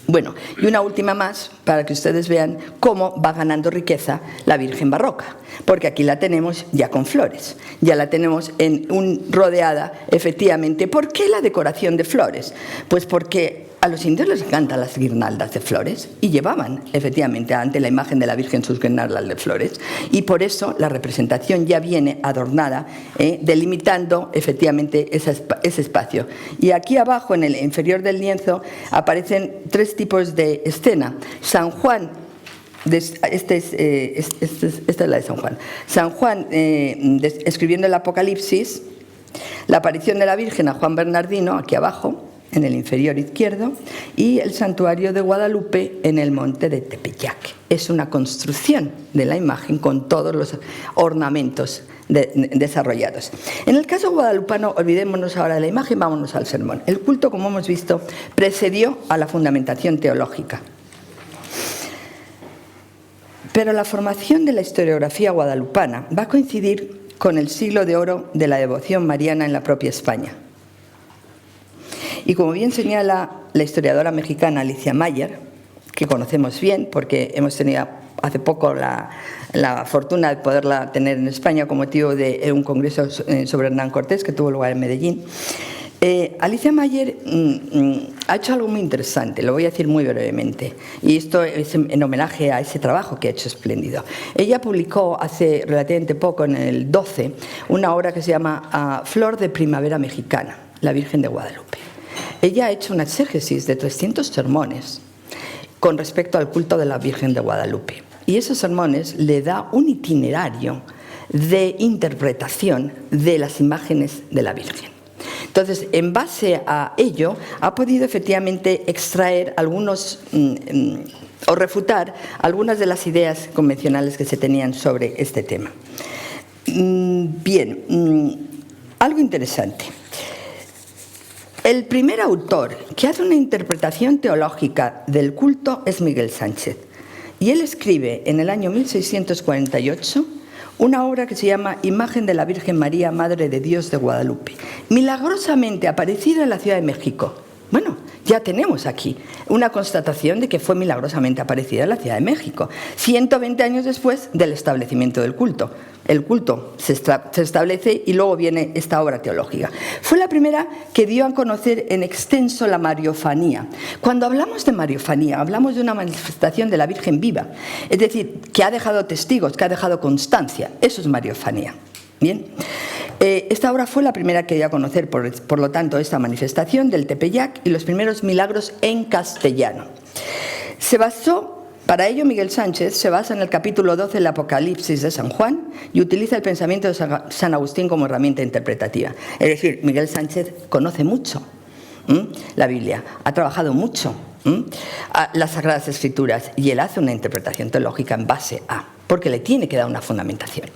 B: Bueno, y una última más, para que ustedes vean cómo va ganando riqueza la Virgen barroca, porque aquí la tenemos ya con flores, ya la tenemos rodeada, efectivamente. ¿Por qué la decoración de flores? Pues porque a los indios les encantan las guirnaldas de flores y llevaban, efectivamente, ante la imagen de la Virgen sus guirnaldas de flores. Y por eso la representación ya viene adornada, delimitando, efectivamente, ese espacio. Y aquí abajo, en el inferior del lienzo, aparecen 3 tipos de escena. San Juan, esta es la de San Juan. San Juan escribiendo el Apocalipsis, la aparición de la Virgen a Juan Bernardino, aquí abajo, en el inferior izquierdo, y el santuario de Guadalupe en el monte de Tepeyac. Es una construcción de la imagen con todos los ornamentos desarrollados. En el caso guadalupano, olvidémonos ahora de la imagen, vámonos al sermón. El culto, como hemos visto, precedió a la fundamentación teológica. Pero la formación de la historiografía guadalupana va a coincidir con el siglo de oro de la devoción mariana en la propia España. Y como bien señala la historiadora mexicana Alicia Mayer, que conocemos bien porque hemos tenido hace poco la fortuna de poderla tener en España con motivo de un congreso sobre Hernán Cortés que tuvo lugar en Medellín, Alicia Mayer ha hecho algo muy interesante, lo voy a decir muy brevemente, y esto es en homenaje a ese trabajo que ha hecho espléndido. Ella publicó hace relativamente poco, en el 12, una obra que se llama Flor de Primavera Mexicana, la Virgen de Guadalupe. Ella ha hecho una exégesis de 300 sermones con respecto al culto de la Virgen de Guadalupe. Y esos sermones le da un itinerario de interpretación de las imágenes de la Virgen. Entonces, en base a ello, ha podido efectivamente extraer algunos o refutar algunas de las ideas convencionales que se tenían sobre este tema. Bien, algo interesante. El primer autor que hace una interpretación teológica del culto es Miguel Sánchez. Y él escribe en el año 1648 una obra que se llama Imagen de la Virgen María, Madre de Dios de Guadalupe, milagrosamente aparecida en la Ciudad de México. Bueno, ya tenemos aquí una constatación de que fue milagrosamente aparecida en la Ciudad de México, 120 años después del establecimiento del culto. El culto se establece y luego viene esta obra teológica. Fue la primera que dio a conocer en extenso la mariofanía. Cuando hablamos de mariofanía, hablamos de una manifestación de la Virgen viva, es decir, que ha dejado testigos, que ha dejado constancia. Eso es mariofanía. Bien. Esta obra fue la primera que dio a conocer, por lo tanto, esta manifestación del Tepeyac y los primeros milagros en castellano. Para ello, Miguel Sánchez se basa en el capítulo 12 del Apocalipsis de San Juan y utiliza el pensamiento de San Agustín como herramienta interpretativa. Es decir, Miguel Sánchez conoce mucho la Biblia, ha trabajado mucho las Sagradas Escrituras y él hace una interpretación teológica en base a, porque le tiene que dar una fundamentación.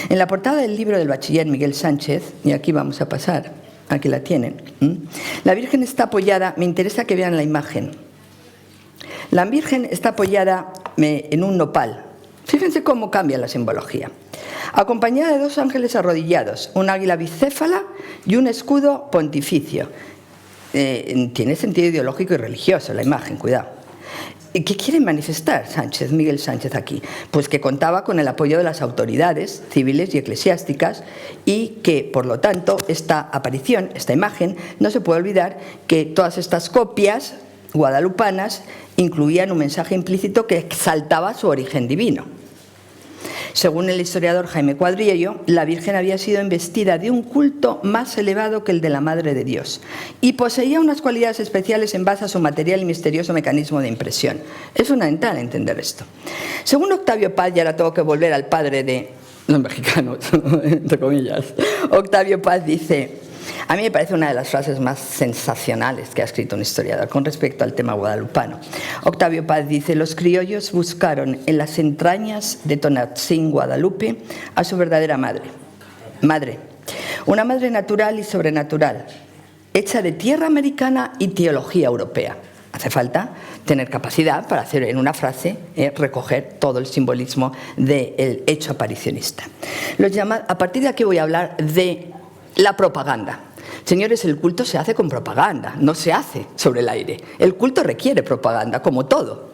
B: En la portada del libro del bachiller Miguel Sánchez, y aquí vamos a pasar, aquí la tienen, la Virgen está apoyada, me interesa que vean la imagen. La Virgen está apoyada en un nopal. Fíjense cómo cambia la simbología. Acompañada de dos ángeles arrodillados, un águila bicéfala y un escudo pontificio. Tiene sentido ideológico y religioso la imagen, cuidado. ¿Qué quiere manifestar Miguel Sánchez aquí? Pues que contaba con el apoyo de las autoridades civiles y eclesiásticas y que, por lo tanto, esta aparición, esta imagen, no se puede olvidar que todas estas copias guadalupanas incluían un mensaje implícito que exaltaba su origen divino. Según el historiador Jaime Cuadriello, la Virgen había sido investida de un culto más elevado que el de la Madre de Dios y poseía unas cualidades especiales en base a su material y misterioso mecanismo de impresión. Es fundamental entender esto. Según Octavio Paz, y ahora tengo que volver al padre de los mexicanos, entre comillas, Octavio Paz dice: a mí me parece una de las frases más sensacionales que ha escrito un historiador con respecto al tema guadalupano. Octavio Paz dice: los criollos buscaron en las entrañas de Tonatzin, Guadalupe, a su verdadera madre. Una madre natural y sobrenatural, hecha de tierra americana y teología europea. Hace falta tener capacidad para hacer en una frase, recoger todo el simbolismo del hecho aparicionista. A partir de aquí voy a hablar de la propaganda. Señores, el culto se hace con propaganda, no se hace sobre el aire. El culto requiere propaganda, como todo.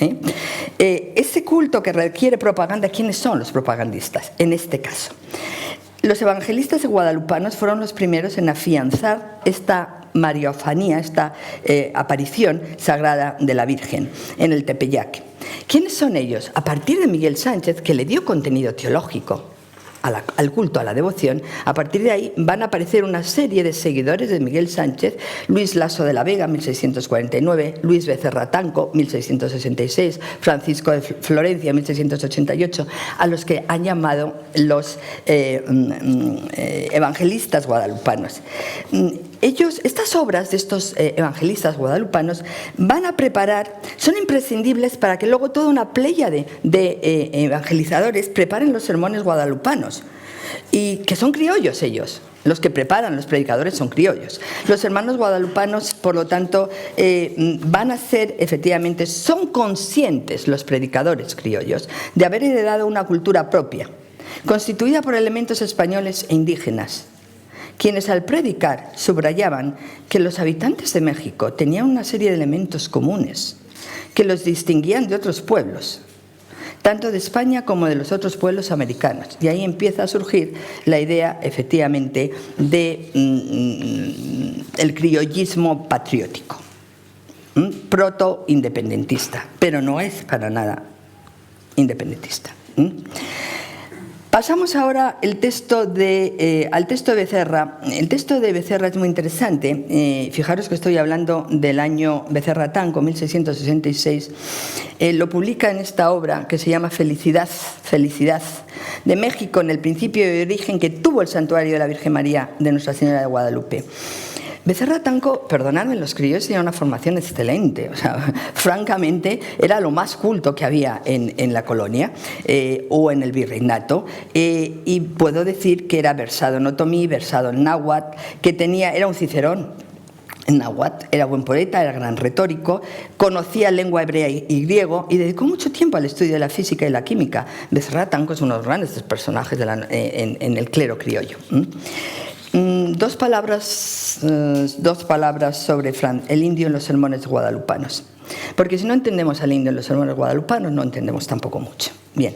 B: Ese culto que requiere propaganda, ¿quiénes son los propagandistas? En este caso, los evangelistas guadalupanos fueron los primeros en afianzar esta mariofanía, esta aparición sagrada de la Virgen en el Tepeyac. ¿Quiénes son ellos? A partir de Miguel Sánchez, que le dio contenido teológico al culto, a la devoción, a partir de ahí van a aparecer una serie de seguidores de Miguel Sánchez: Luis Laso de la Vega, 1649, Luis Becerra Tanco, 1666, Francisco de Florencia, 1688, a los que han llamado los evangelistas guadalupanos. Estas obras de estos evangelistas guadalupanos son imprescindibles para que luego toda una pléyade de evangelizadores preparen los sermones guadalupanos, y que son criollos ellos. Los que preparan los predicadores son criollos. Los hermanos guadalupanos, por lo tanto, van a ser, efectivamente, son conscientes los predicadores criollos de haber heredado una cultura propia, constituida por elementos españoles e indígenas, quienes al predicar subrayaban que los habitantes de México tenían una serie de elementos comunes que los distinguían de otros pueblos, tanto de España como de los otros pueblos americanos. Y ahí empieza a surgir la idea, efectivamente, de el criollismo patriótico, proto-independentista, pero no es para nada independentista. Pasamos ahora al texto de Becerra. El texto de Becerra es muy interesante. Fijaros que estoy hablando del año Becerra Tanco, 1666. Lo publica en esta obra que se llama Felicidad, de México, en el principio de origen que tuvo el santuario de la Virgen María de Nuestra Señora de Guadalupe. Becerra Tanco, perdonadme, los criollos tenían una formación excelente, o sea, francamente era lo más culto que había en la colonia o en el virreinato, y puedo decir que era versado en otomí, versado en náhuatl, era un Cicerón. en náhuatl, era buen poeta, era gran retórico, conocía lengua hebrea y griego y dedicó mucho tiempo al estudio de la física y la química. Becerra Tanco es uno de los grandes personajes en el clero criollo. Dos palabras sobre el indio en los sermones guadalupanos, porque si no entendemos al indio en los sermones guadalupanos no entendemos tampoco mucho. Bien.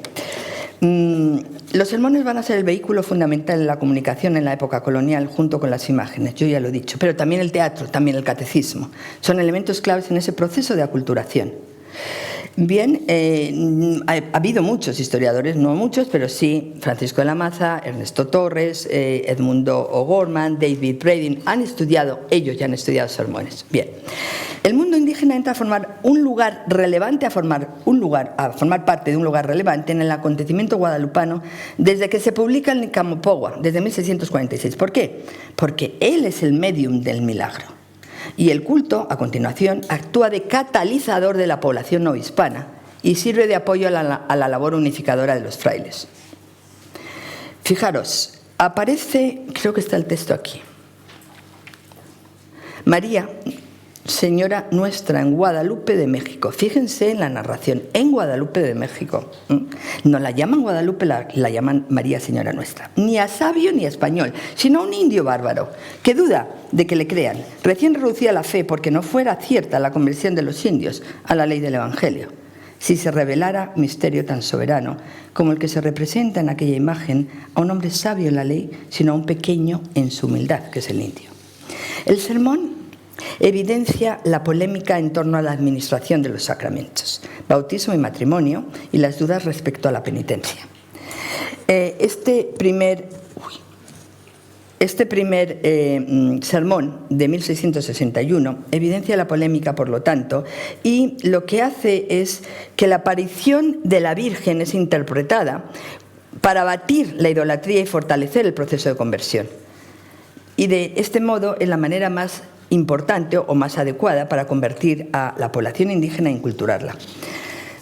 B: Los sermones van a ser el vehículo fundamental en la comunicación en la época colonial junto con las imágenes, yo ya lo he dicho, pero también el teatro, también el catecismo, son elementos claves en ese proceso de aculturación. Bien, ha habido muchos historiadores, no muchos, pero sí, Francisco de la Maza, Ernesto Torres, Edmundo O'Gorman, David Braden, ellos ya han estudiado sermones. Bien, el mundo indígena entra a formar un lugar relevante, a formar parte de un lugar relevante en el acontecimiento guadalupano desde que se publica el Nicamopogua, desde 1646. ¿Por qué? Porque él es el medium del milagro. Y el culto, a continuación, actúa de catalizador de la población no hispana y sirve de apoyo a la labor unificadora de los frailes. Fijaros, aparece, creo que está el texto aquí, María, Señora Nuestra en Guadalupe de México. Fíjense en la narración, en Guadalupe de México. No la llaman Guadalupe, la llaman María Señora Nuestra. Ni a sabio ni a español, sino a un indio bárbaro, que duda de que le crean. Recién reducía la fe porque no fuera cierta la conversión de los indios a la ley del Evangelio. Si se revelara misterio tan soberano como el que se representa en aquella imagen a un hombre sabio en la ley, sino a un pequeño en su humildad, que es el indio. El sermón evidencia la polémica en torno a la administración de los sacramentos, bautismo y matrimonio, y las dudas respecto a la penitencia. Este primer sermón de 1661 evidencia la polémica, por lo tanto, y lo que hace es que la aparición de la Virgen es interpretada para abatir la idolatría y fortalecer el proceso de conversión. Y de este modo es la manera más importante o más adecuada para convertir a la población indígena e inculturarla.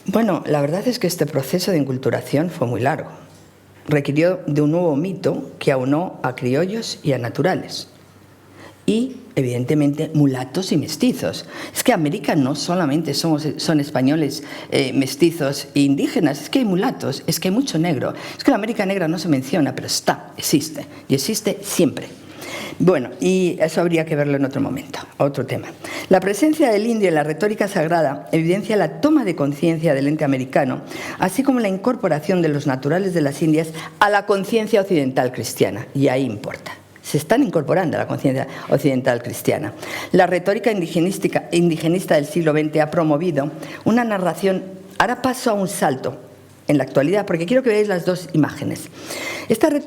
B: Bueno, la verdad es que este proceso de inculturación fue muy largo. Requirió de un nuevo mito que aunó a criollos y a naturales. Y, evidentemente, mulatos y mestizos. Es que América no solamente son españoles, mestizos e indígenas, es que hay mulatos, es que hay mucho negro. Es que la América negra no se menciona, pero existe, y existe siempre. Bueno, y eso habría que verlo en otro momento, otro tema. La presencia del indio en la retórica sagrada evidencia la toma de conciencia del ente americano, así como la incorporación de los naturales de las Indias a la conciencia occidental cristiana, y ahí importa. Se están incorporando a la conciencia occidental cristiana. La retórica indigenista del siglo XX ha promovido una narración. Ahora paso a un salto en la actualidad, porque quiero que veáis las dos imágenes.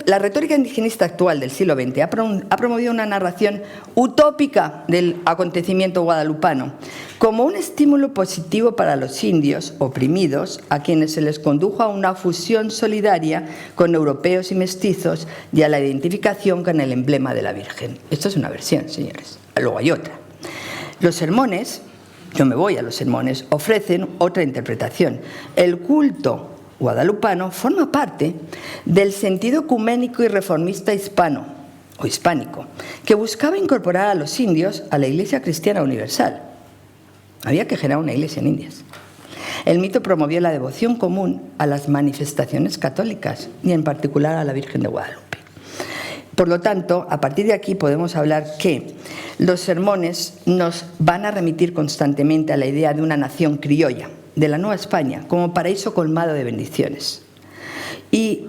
B: La retórica indigenista actual del siglo XX ha promovido una narración utópica del acontecimiento guadalupano, como un estímulo positivo para los indios oprimidos, a quienes se les condujo a una fusión solidaria con europeos y mestizos y a la identificación con el emblema de la Virgen. Esto es una versión, señores. Luego hay otra. Los sermones, yo me voy a los sermones, ofrecen otra interpretación. El culto guadalupano forma parte del sentido ecuménico y reformista hispano o hispánico, que buscaba incorporar a los indios a la Iglesia Cristiana Universal. Había que generar una iglesia en Indias. El mito promovió la devoción común a las manifestaciones católicas y en particular a la Virgen de Guadalupe. Por lo tanto, a partir de aquí podemos hablar que los sermones nos van a remitir constantemente a la idea de una nación criolla, de la Nueva España, como paraíso colmado de bendiciones. Y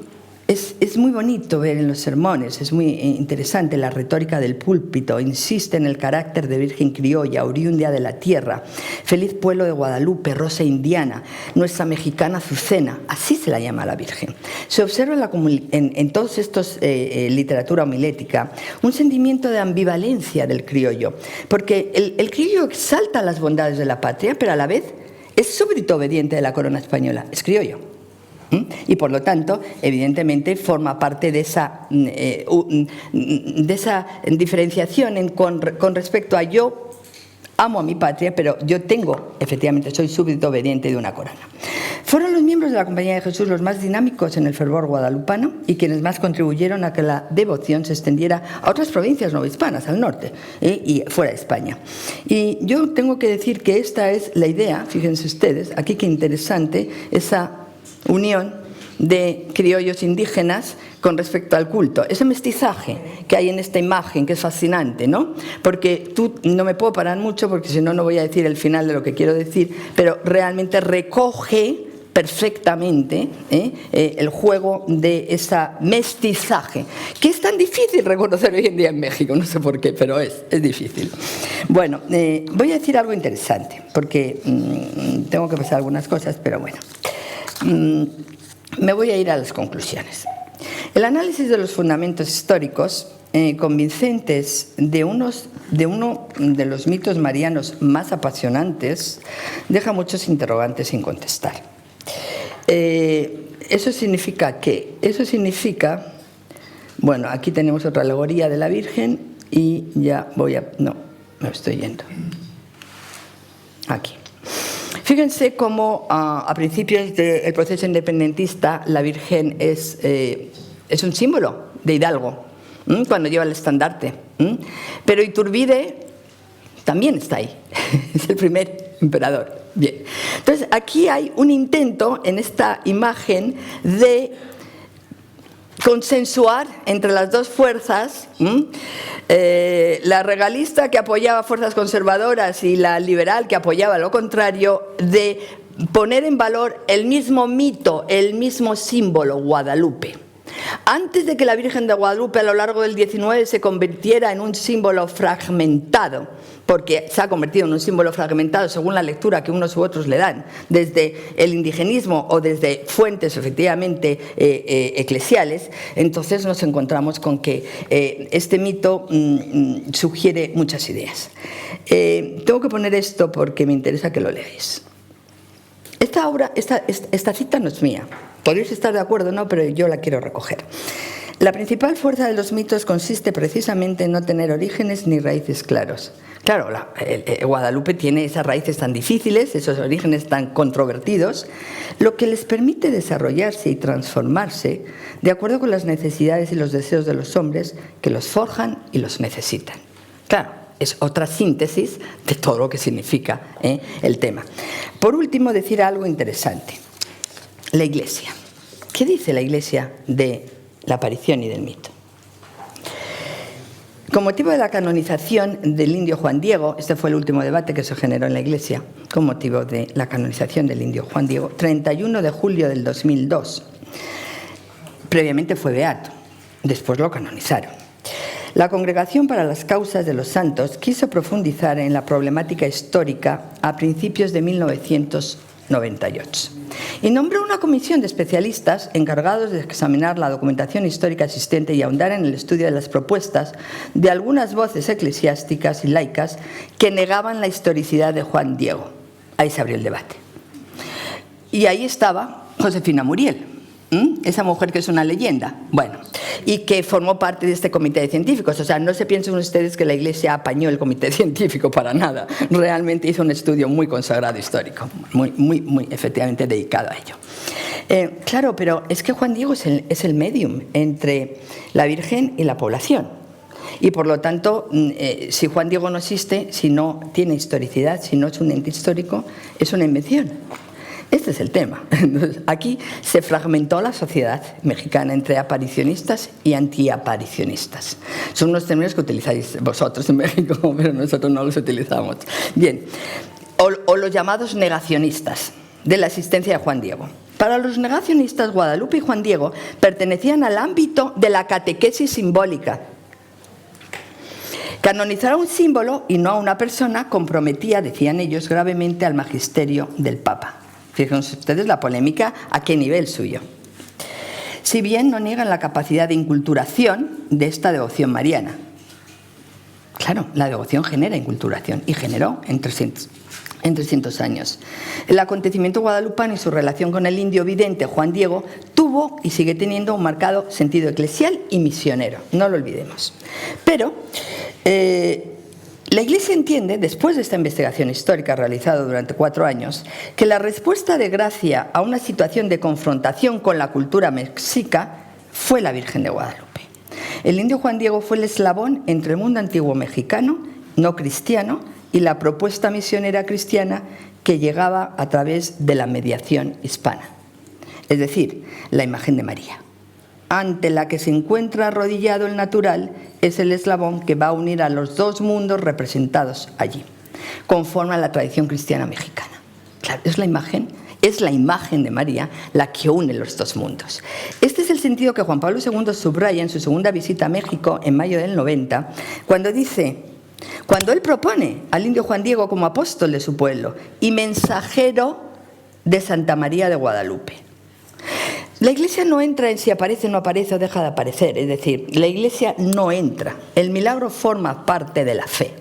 B: es muy bonito ver en los sermones, es muy interesante la retórica del púlpito, insiste en el carácter de virgen criolla, oriunda de la tierra, feliz pueblo de Guadalupe, rosa indiana, nuestra mexicana Azucena, así se la llama a la Virgen. Se observa en todos estos literatura homilética un sentimiento de ambivalencia del criollo, porque el criollo exalta las bondades de la patria, pero a la vez es súbdito obediente de la corona española, es criollo. Y por lo tanto, evidentemente, forma parte de esa diferenciación con respecto a yo amo a mi patria, pero yo efectivamente, soy súbdito obediente de una corona. Fueron los miembros de la Compañía de Jesús los más dinámicos en el fervor guadalupano y quienes más contribuyeron a que la devoción se extendiera a otras provincias novohispanas, al norte y fuera de España. Y yo tengo que decir que esta es la idea, fíjense ustedes, aquí qué interesante, esa unión de criollos indígenas con respecto al culto. Ese mestizaje que hay en esta imagen, que es fascinante, ¿no? Porque no me puedo parar mucho porque si no, no voy a decir el final de lo que quiero decir, pero realmente recoge perfectamente el juego de ese mestizaje, que es tan difícil reconocer hoy en día en México, no sé por qué, pero es difícil. Bueno, voy a decir algo interesante, porque tengo que pasar algunas cosas, pero bueno. Me voy a ir a las conclusiones. El análisis de los fundamentos históricos convincentes de uno de los mitos marianos más apasionantes deja muchos interrogantes sin contestar. Eso significa, bueno, aquí tenemos otra alegoría de la Virgen y ya no, me estoy yendo. Aquí. Fíjense cómo a principios del proceso independentista la Virgen es un símbolo de Hidalgo, cuando lleva el estandarte. Pero Iturbide también está ahí, es el primer emperador. Bien. Entonces, aquí hay un intento en esta imagen de consensuar entre las dos fuerzas, la regalista que apoyaba fuerzas conservadoras y la liberal que apoyaba lo contrario, de poner en valor el mismo mito, el mismo símbolo, Guadalupe. Antes de que la Virgen de Guadalupe a lo largo del XIX se convirtiera en un símbolo fragmentado, porque se ha convertido en un símbolo fragmentado según la lectura que unos u otros le dan, desde el indigenismo o desde fuentes efectivamente eclesiales, entonces nos encontramos con que este mito sugiere muchas ideas. Tengo que poner esto porque me interesa que lo leáis. Esta cita no es mía. Podréis estar de acuerdo o no, pero yo la quiero recoger. La principal fuerza de los mitos consiste precisamente en no tener orígenes ni raíces claros. Claro, Guadalupe tiene esas raíces tan difíciles, esos orígenes tan controvertidos, lo que les permite desarrollarse y transformarse de acuerdo con las necesidades y los deseos de los hombres que los forjan y los necesitan. Claro, es otra síntesis de todo lo que significa el tema. Por último, decir algo interesante. La Iglesia. ¿Qué dice la Iglesia de la aparición y del mito? Con motivo de la canonización del indio Juan Diego, este fue el último debate que se generó en la Iglesia, con motivo de la canonización del indio Juan Diego, 31 de julio del 2002. Previamente fue beato, después lo canonizaron. La Congregación para las Causas de los Santos quiso profundizar en la problemática histórica a principios de 1998 y nombró una comisión de especialistas encargados de examinar la documentación histórica existente y ahondar en el estudio de las propuestas de algunas voces eclesiásticas y laicas que negaban la historicidad de Juan Diego. Ahí se abrió el debate. Y ahí estaba Josefina Muriel, esa mujer que es una leyenda, bueno, y que formó parte de este comité de científicos. O sea, no se piensen ustedes que la Iglesia apañó el comité científico para nada. Realmente hizo un estudio muy consagrado histórico, muy efectivamente dedicado a ello. Claro, pero es que Juan Diego es el medium entre la Virgen y la población. Y por lo tanto, si Juan Diego no existe, si no tiene historicidad, si no es un ente histórico, es una invención. Este es el tema. Entonces, aquí se fragmentó la sociedad mexicana entre aparicionistas y antiaparicionistas. Son unos términos que utilizáis vosotros en México, pero nosotros no los utilizamos. Bien, o los llamados negacionistas de la existencia de Juan Diego. Para los negacionistas, Guadalupe y Juan Diego pertenecían al ámbito de la catequesis simbólica. Canonizar a un símbolo y no a una persona comprometía, decían ellos, gravemente al magisterio del Papa. Fíjense ustedes la polémica a qué nivel suyo. Si bien no niegan la capacidad de inculturación de esta devoción mariana. Claro, la devoción genera inculturación y generó en 300 años. El acontecimiento guadalupano y su relación con el indio vidente Juan Diego tuvo y sigue teniendo un marcado sentido eclesial y misionero, no lo olvidemos. Pero La Iglesia entiende, después de esta investigación histórica realizada durante 4 años, que la respuesta de gracia a una situación de confrontación con la cultura mexica fue la Virgen de Guadalupe. El indio Juan Diego fue el eslabón entre el mundo antiguo mexicano, no cristiano, y la propuesta misionera cristiana que llegaba a través de la mediación hispana. Es decir, la imagen de María, ante la que se encuentra arrodillado el natural, es el eslabón que va a unir a los 2 mundos representados allí, conforme a la tradición cristiana mexicana. Claro, es la imagen de María la que une los 2 mundos. Este es el sentido que Juan Pablo II subraya en su segunda visita a México en mayo del 90, cuando él propone al indio Juan Diego como apóstol de su pueblo y mensajero de Santa María de Guadalupe. La Iglesia no entra en si aparece, no aparece o deja de aparecer, es decir, la Iglesia no entra. El milagro forma parte de la fe,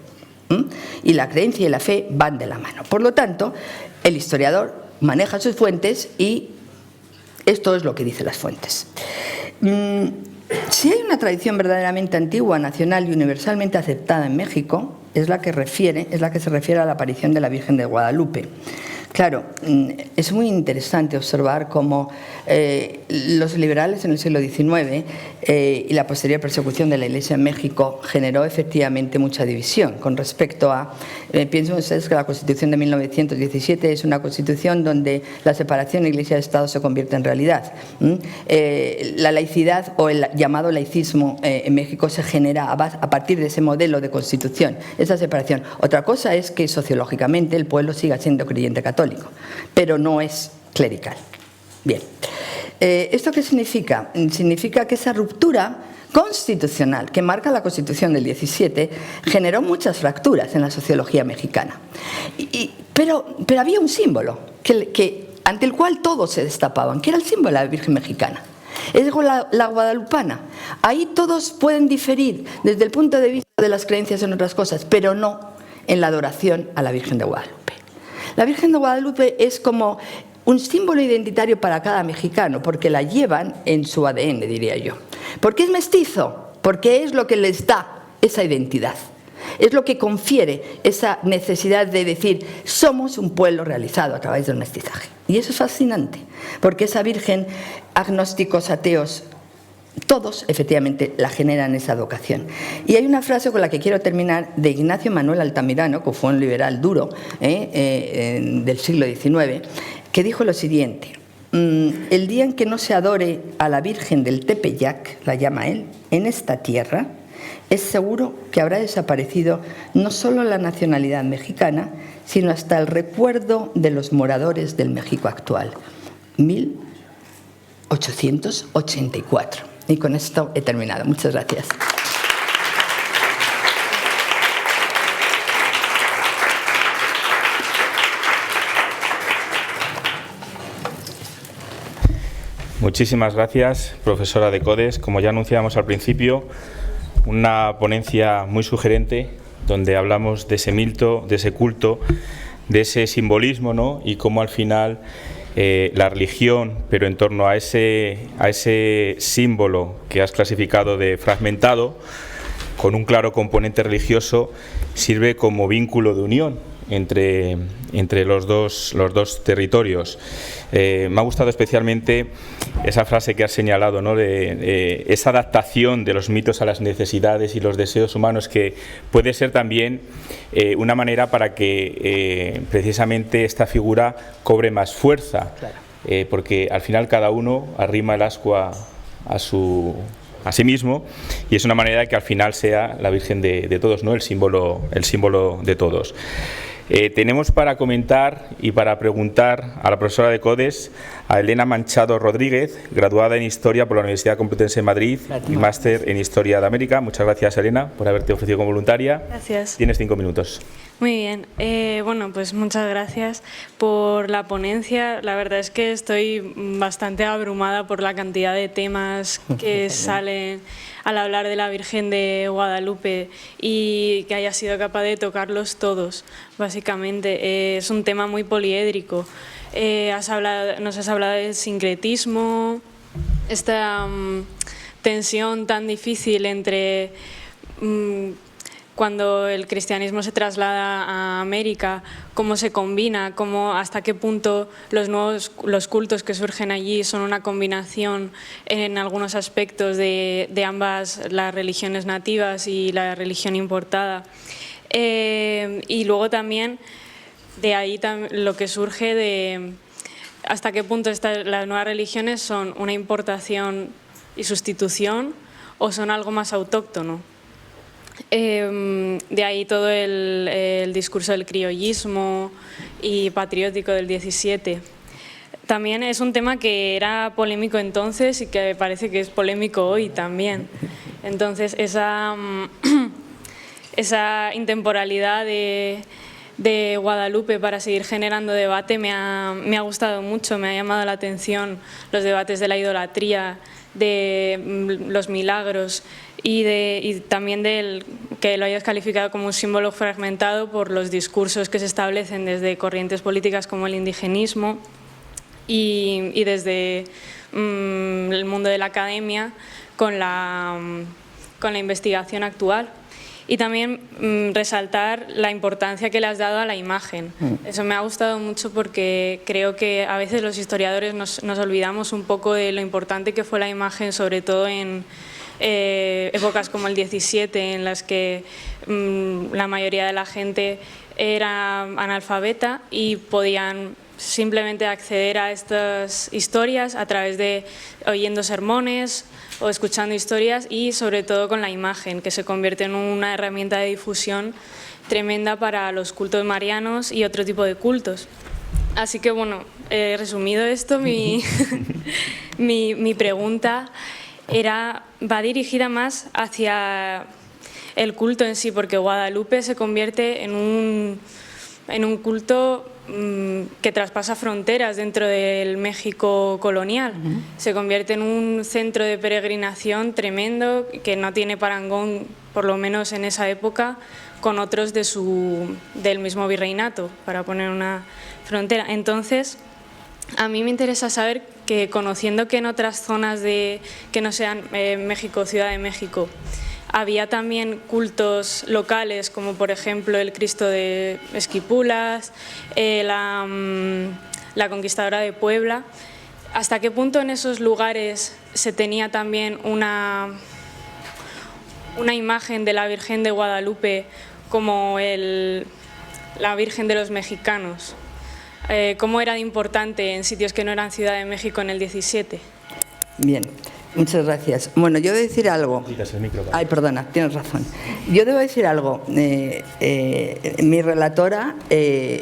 B: y la creencia y la fe van de la mano. Por lo tanto, el historiador maneja sus fuentes y esto es lo que dicen las fuentes. Si hay una tradición verdaderamente antigua, nacional y universalmente aceptada en México, es la que se refiere a la aparición de la Virgen de Guadalupe. Claro, es muy interesante observar cómo los liberales en el siglo XIX y la posterior persecución de la Iglesia en México generó efectivamente mucha división con respecto a... piensen ustedes que la Constitución de 1917 es una constitución donde la separación de Iglesia y Estado se convierte en realidad. La laicidad o el llamado laicismo en México se genera a partir de ese modelo de constitución, esa separación. Otra cosa es que sociológicamente el pueblo siga siendo creyente católico, pero no es clerical. Bien, ¿esto qué significa? Significa que esa ruptura constitucional que marca la Constitución del 17 generó muchas fracturas en la sociología mexicana. Pero había un símbolo ante el cual todos se destapaban, que era el símbolo de la Virgen mexicana. Es la guadalupana. Ahí todos pueden diferir desde el punto de vista de las creencias en otras cosas, pero no en la adoración a la Virgen de Guadalupe. La Virgen de Guadalupe es como un símbolo identitario para cada mexicano, porque la llevan en su ADN, diría yo. ¿Por qué es mestizo? Porque es lo que les da esa identidad. Es lo que confiere esa necesidad de decir, somos un pueblo realizado a través del mestizaje. Y eso es fascinante, porque esa Virgen, agnósticos, ateos, todos efectivamente la generan esa vocación. Y hay una frase con la que quiero terminar de Ignacio Manuel Altamirano, que fue un liberal duro del siglo XIX, que dijo lo siguiente: el día en que no se adore a la Virgen del Tepeyac, la llama él, en esta tierra, es seguro que habrá desaparecido no solo la nacionalidad mexicana, sino hasta el recuerdo de los moradores del México actual. 1884. Y con esto he terminado. Muchas gracias.
A: Muchísimas gracias, profesora de Codes. Como ya anunciábamos al principio, una ponencia muy sugerente donde hablamos de ese mito, de ese culto, de ese simbolismo, ¿no? Y cómo al final la religión, pero en torno a ese símbolo que has clasificado de fragmentado, con un claro componente religioso, sirve como vínculo de unión entre los dos territorios. Me ha gustado especialmente esa frase que has señalado, ¿no? de esa adaptación de los mitos a las necesidades y los deseos humanos, que puede ser también una manera para que precisamente esta figura cobre más fuerza, claro. Porque al final cada uno arrima el ascua a sí mismo, y es una manera de que al final sea la Virgen de todos, ¿no? el símbolo de todos. Tenemos para comentar y para preguntar a la profesora de Codes, a Elena Manchado Rodríguez, graduada en Historia por la Universidad Complutense de Madrid y máster en Historia de América. Muchas gracias, Elena, por haberte ofrecido como voluntaria.
C: Gracias.
A: Tienes 5 minutos.
C: Muy bien. Bueno, pues muchas gracias por la ponencia. La verdad es que estoy bastante abrumada por la cantidad de temas que salen al hablar de la Virgen de Guadalupe y que haya sido capaz de tocarlos todos, básicamente. Es un tema muy poliédrico. Nos has hablado del sincretismo, esta tensión tan difícil entre cuando el cristianismo se traslada a América, cómo se combina, hasta qué punto los cultos que surgen allí son una combinación en algunos aspectos de ambas, las religiones nativas y la religión importada. Y luego también de ahí lo que surge de hasta qué punto las nuevas religiones son una importación y sustitución o son algo más autóctono. De ahí todo el discurso del criollismo y patriótico del 17. También es un tema que era polémico entonces y que parece que es polémico hoy también. Entonces esa intemporalidad de Guadalupe para seguir generando debate me ha gustado mucho, me ha llamado la atención los debates de la idolatría, de los milagros y también que lo hayas calificado como un símbolo fragmentado por los discursos que se establecen desde corrientes políticas como el indigenismo y desde el mundo de la academia con la investigación actual. Y también resaltar la importancia que le has dado a la imagen. Eso me ha gustado mucho porque creo que a veces los historiadores nos olvidamos un poco de lo importante que fue la imagen, sobre todo en épocas como el 17, en las que la mayoría de la gente era analfabeta y podían simplemente acceder a estas historias a través de oyendo sermones o escuchando historias y sobre todo con la imagen, que se convierte en una herramienta de difusión tremenda para los cultos marianos y otro tipo de cultos. Así que bueno, he resumido esto, mi pregunta va dirigida más hacia el culto en sí, porque Guadalupe se convierte en un culto que traspasa fronteras dentro del México colonial. Se convierte en un centro de peregrinación tremendo que no tiene parangón, por lo menos en esa época, con otros del mismo virreinato, para poner una frontera. Entonces, a mí me interesa saber que, conociendo que en otras zonas que no sean México, Ciudad de México, había también cultos locales, como por ejemplo el Cristo de Esquipulas, la Conquistadora de Puebla. ¿Hasta qué punto en esos lugares se tenía también una imagen de la Virgen de Guadalupe como la Virgen de los mexicanos? ¿Cómo era de importante en sitios que no eran Ciudad de México en el 17?
B: Bien. Muchas gracias. Bueno, yo debo decir algo. Ay, perdona, tienes razón. Yo debo decir algo. Mi relatora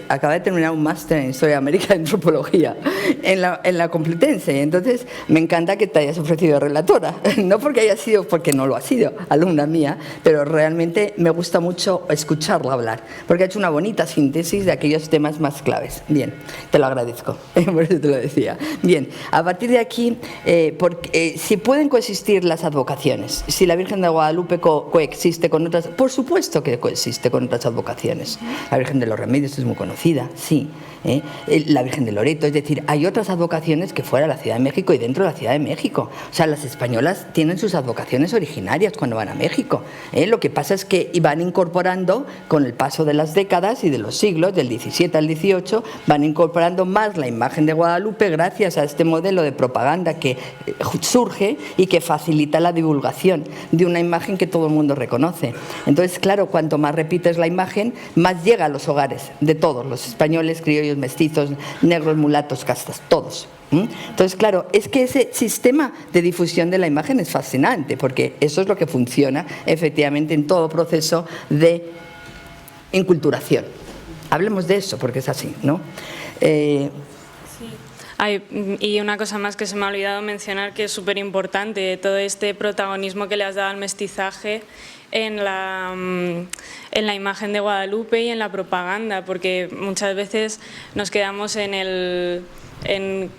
B: acaba de terminar un máster en Historia de América y Antropología en la Complutense. Entonces, me encanta que te hayas ofrecido relatora. No porque haya sido, porque no lo ha sido, alumna mía, pero realmente me gusta mucho escucharla hablar, porque ha hecho una bonita síntesis de aquellos temas más claves. Bien, te lo agradezco. Por eso te lo decía. Bien, a partir de aquí, si pueden coexistir las advocaciones, si la Virgen de Guadalupe coexiste con otras, por supuesto que coexiste con otras advocaciones. La Virgen de los Remedios es muy conocida, sí. La Virgen de Loreto, es decir, hay otras advocaciones que fuera de la Ciudad de México y dentro de la Ciudad de México. O sea, las españolas tienen sus advocaciones originarias cuando van a México. Lo que pasa es que van incorporando, con el paso de las décadas y de los siglos, del 17 al 18, van incorporando más la imagen de Guadalupe gracias a este modelo de propaganda que surge y que facilita la divulgación de una imagen que todo el mundo reconoce. Entonces, claro, cuanto más repites la imagen, más llega a los hogares de todos, los españoles, criollos, mestizos, negros, mulatos, castas, todos. Entonces, claro, es que ese sistema de difusión de la imagen es fascinante, porque eso es lo que funciona efectivamente en todo proceso de enculturación. Hablemos de eso, porque es así, ¿no?
C: Y una cosa más que se me ha olvidado mencionar, que es súper importante, todo este protagonismo que le has dado al mestizaje en la imagen de Guadalupe y en la propaganda, porque muchas veces nos quedamos en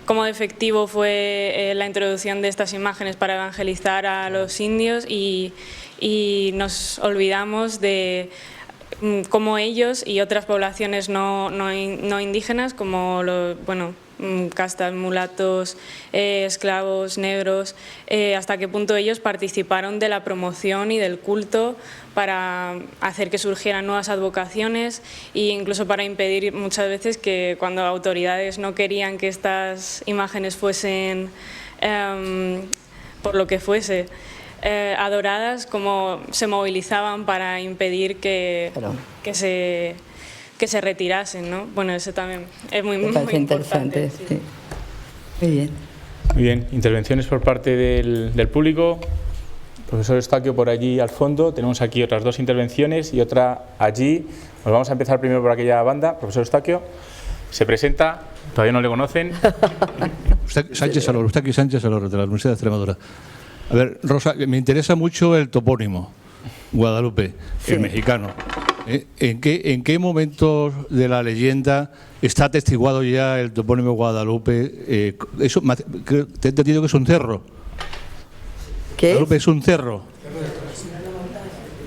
C: cómo efectivo fue la introducción de estas imágenes para evangelizar a los indios y nos olvidamos de cómo ellos y otras poblaciones no indígenas, como castas, mulatos, esclavos, negros, hasta qué punto ellos participaron de la promoción y del culto para hacer que surgieran nuevas advocaciones e incluso para impedir muchas veces que cuando autoridades no querían que estas imágenes fuesen, por lo que fuese, adoradas, como se movilizaban para impedir que se retirasen, ¿no? Bueno, eso también es muy
B: interesante.
C: Sí.
B: Sí. Muy bien.
A: Muy bien, intervenciones por parte del público. Profesor Eustaquio, por allí al fondo. Tenemos aquí otras dos intervenciones y otra allí. Pues vamos a empezar primero por aquella banda. Profesor Eustaquio, se presenta, todavía no le conocen.
D: Eustaquio Sánchez Alor, de la Universidad de Extremadura. A ver, Rosa, me interesa mucho el topónimo, Guadalupe, sí, el mexicano. ¿En qué momentos de la leyenda está atestiguado ya el topónimo Guadalupe? Eso, te he entendido que es un cerro.
B: ¿Qué
D: Guadalupe es un cerro.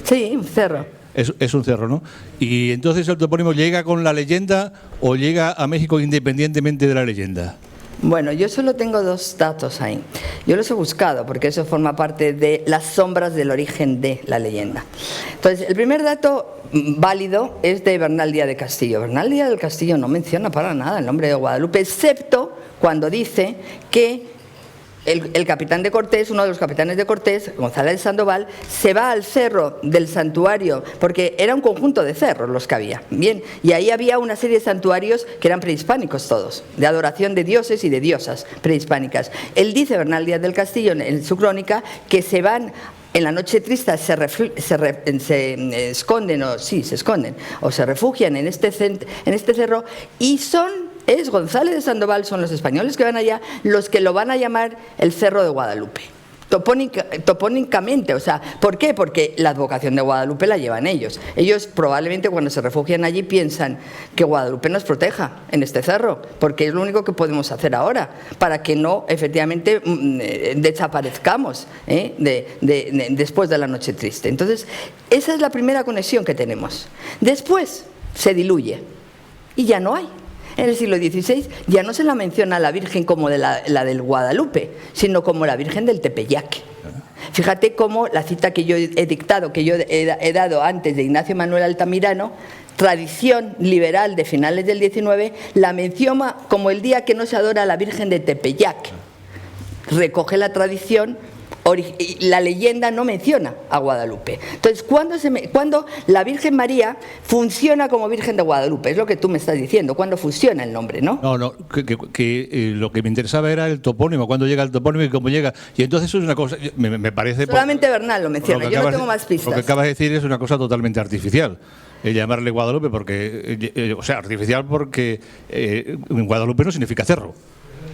B: Sí, un cerro.
D: Es un cerro, ¿no? Y entonces el topónimo llega con la leyenda o llega a México independientemente de la leyenda.
B: Bueno, yo solo tengo dos datos ahí. Yo los he buscado porque eso forma parte de las sombras del origen de la leyenda. Entonces, el primer dato válido es de Bernal Díaz de Castillo. Bernal Díaz del Castillo no menciona para nada el nombre de Guadalupe, excepto cuando dice que el capitán de Cortés, uno de los capitanes de Cortés, González de Sandoval, se va al cerro del santuario, porque era un conjunto de cerros los que había. Bien, y ahí había una serie de santuarios que eran prehispánicos todos, de adoración de dioses y de diosas prehispánicas. Él dice, Bernal Díaz del Castillo, en su crónica, que se van en la noche triste, se esconden o se refugian en este cerro y es González de Sandoval, son los españoles que van allá, los que lo van a llamar el Cerro de Guadalupe. Topónicamente, o sea, ¿por qué? Porque la advocación de Guadalupe la llevan ellos. Ellos probablemente cuando se refugian allí piensan que Guadalupe nos proteja en este cerro, porque es lo único que podemos hacer ahora, para que no, efectivamente, desaparezcamos después de la noche triste. Entonces, esa es la primera conexión que tenemos. Después se diluye y ya no hay. En el siglo XVI ya no se la menciona a la Virgen como la del Guadalupe, sino como la Virgen del Tepeyac. Fíjate cómo la cita que yo he dictado, que yo he dado antes de Ignacio Manuel Altamirano, tradición liberal de finales del XIX, la menciona como el día que no se adora a la Virgen de Tepeyac. Recoge la tradición. La leyenda no menciona a Guadalupe. Entonces, ¿cuándo la Virgen María funciona como Virgen de Guadalupe? Es lo que tú me estás diciendo, ¿cuándo funciona el nombre, no?
D: No, lo que me interesaba era el topónimo, cuándo llega el topónimo y cómo llega. Y entonces eso es una cosa, me parece...
B: Solamente Bernal lo menciona, yo no tengo más pistas.
D: Lo que acabas de decir es una cosa totalmente artificial. Llamarle Guadalupe porque... artificial porque Guadalupe no significa cerro.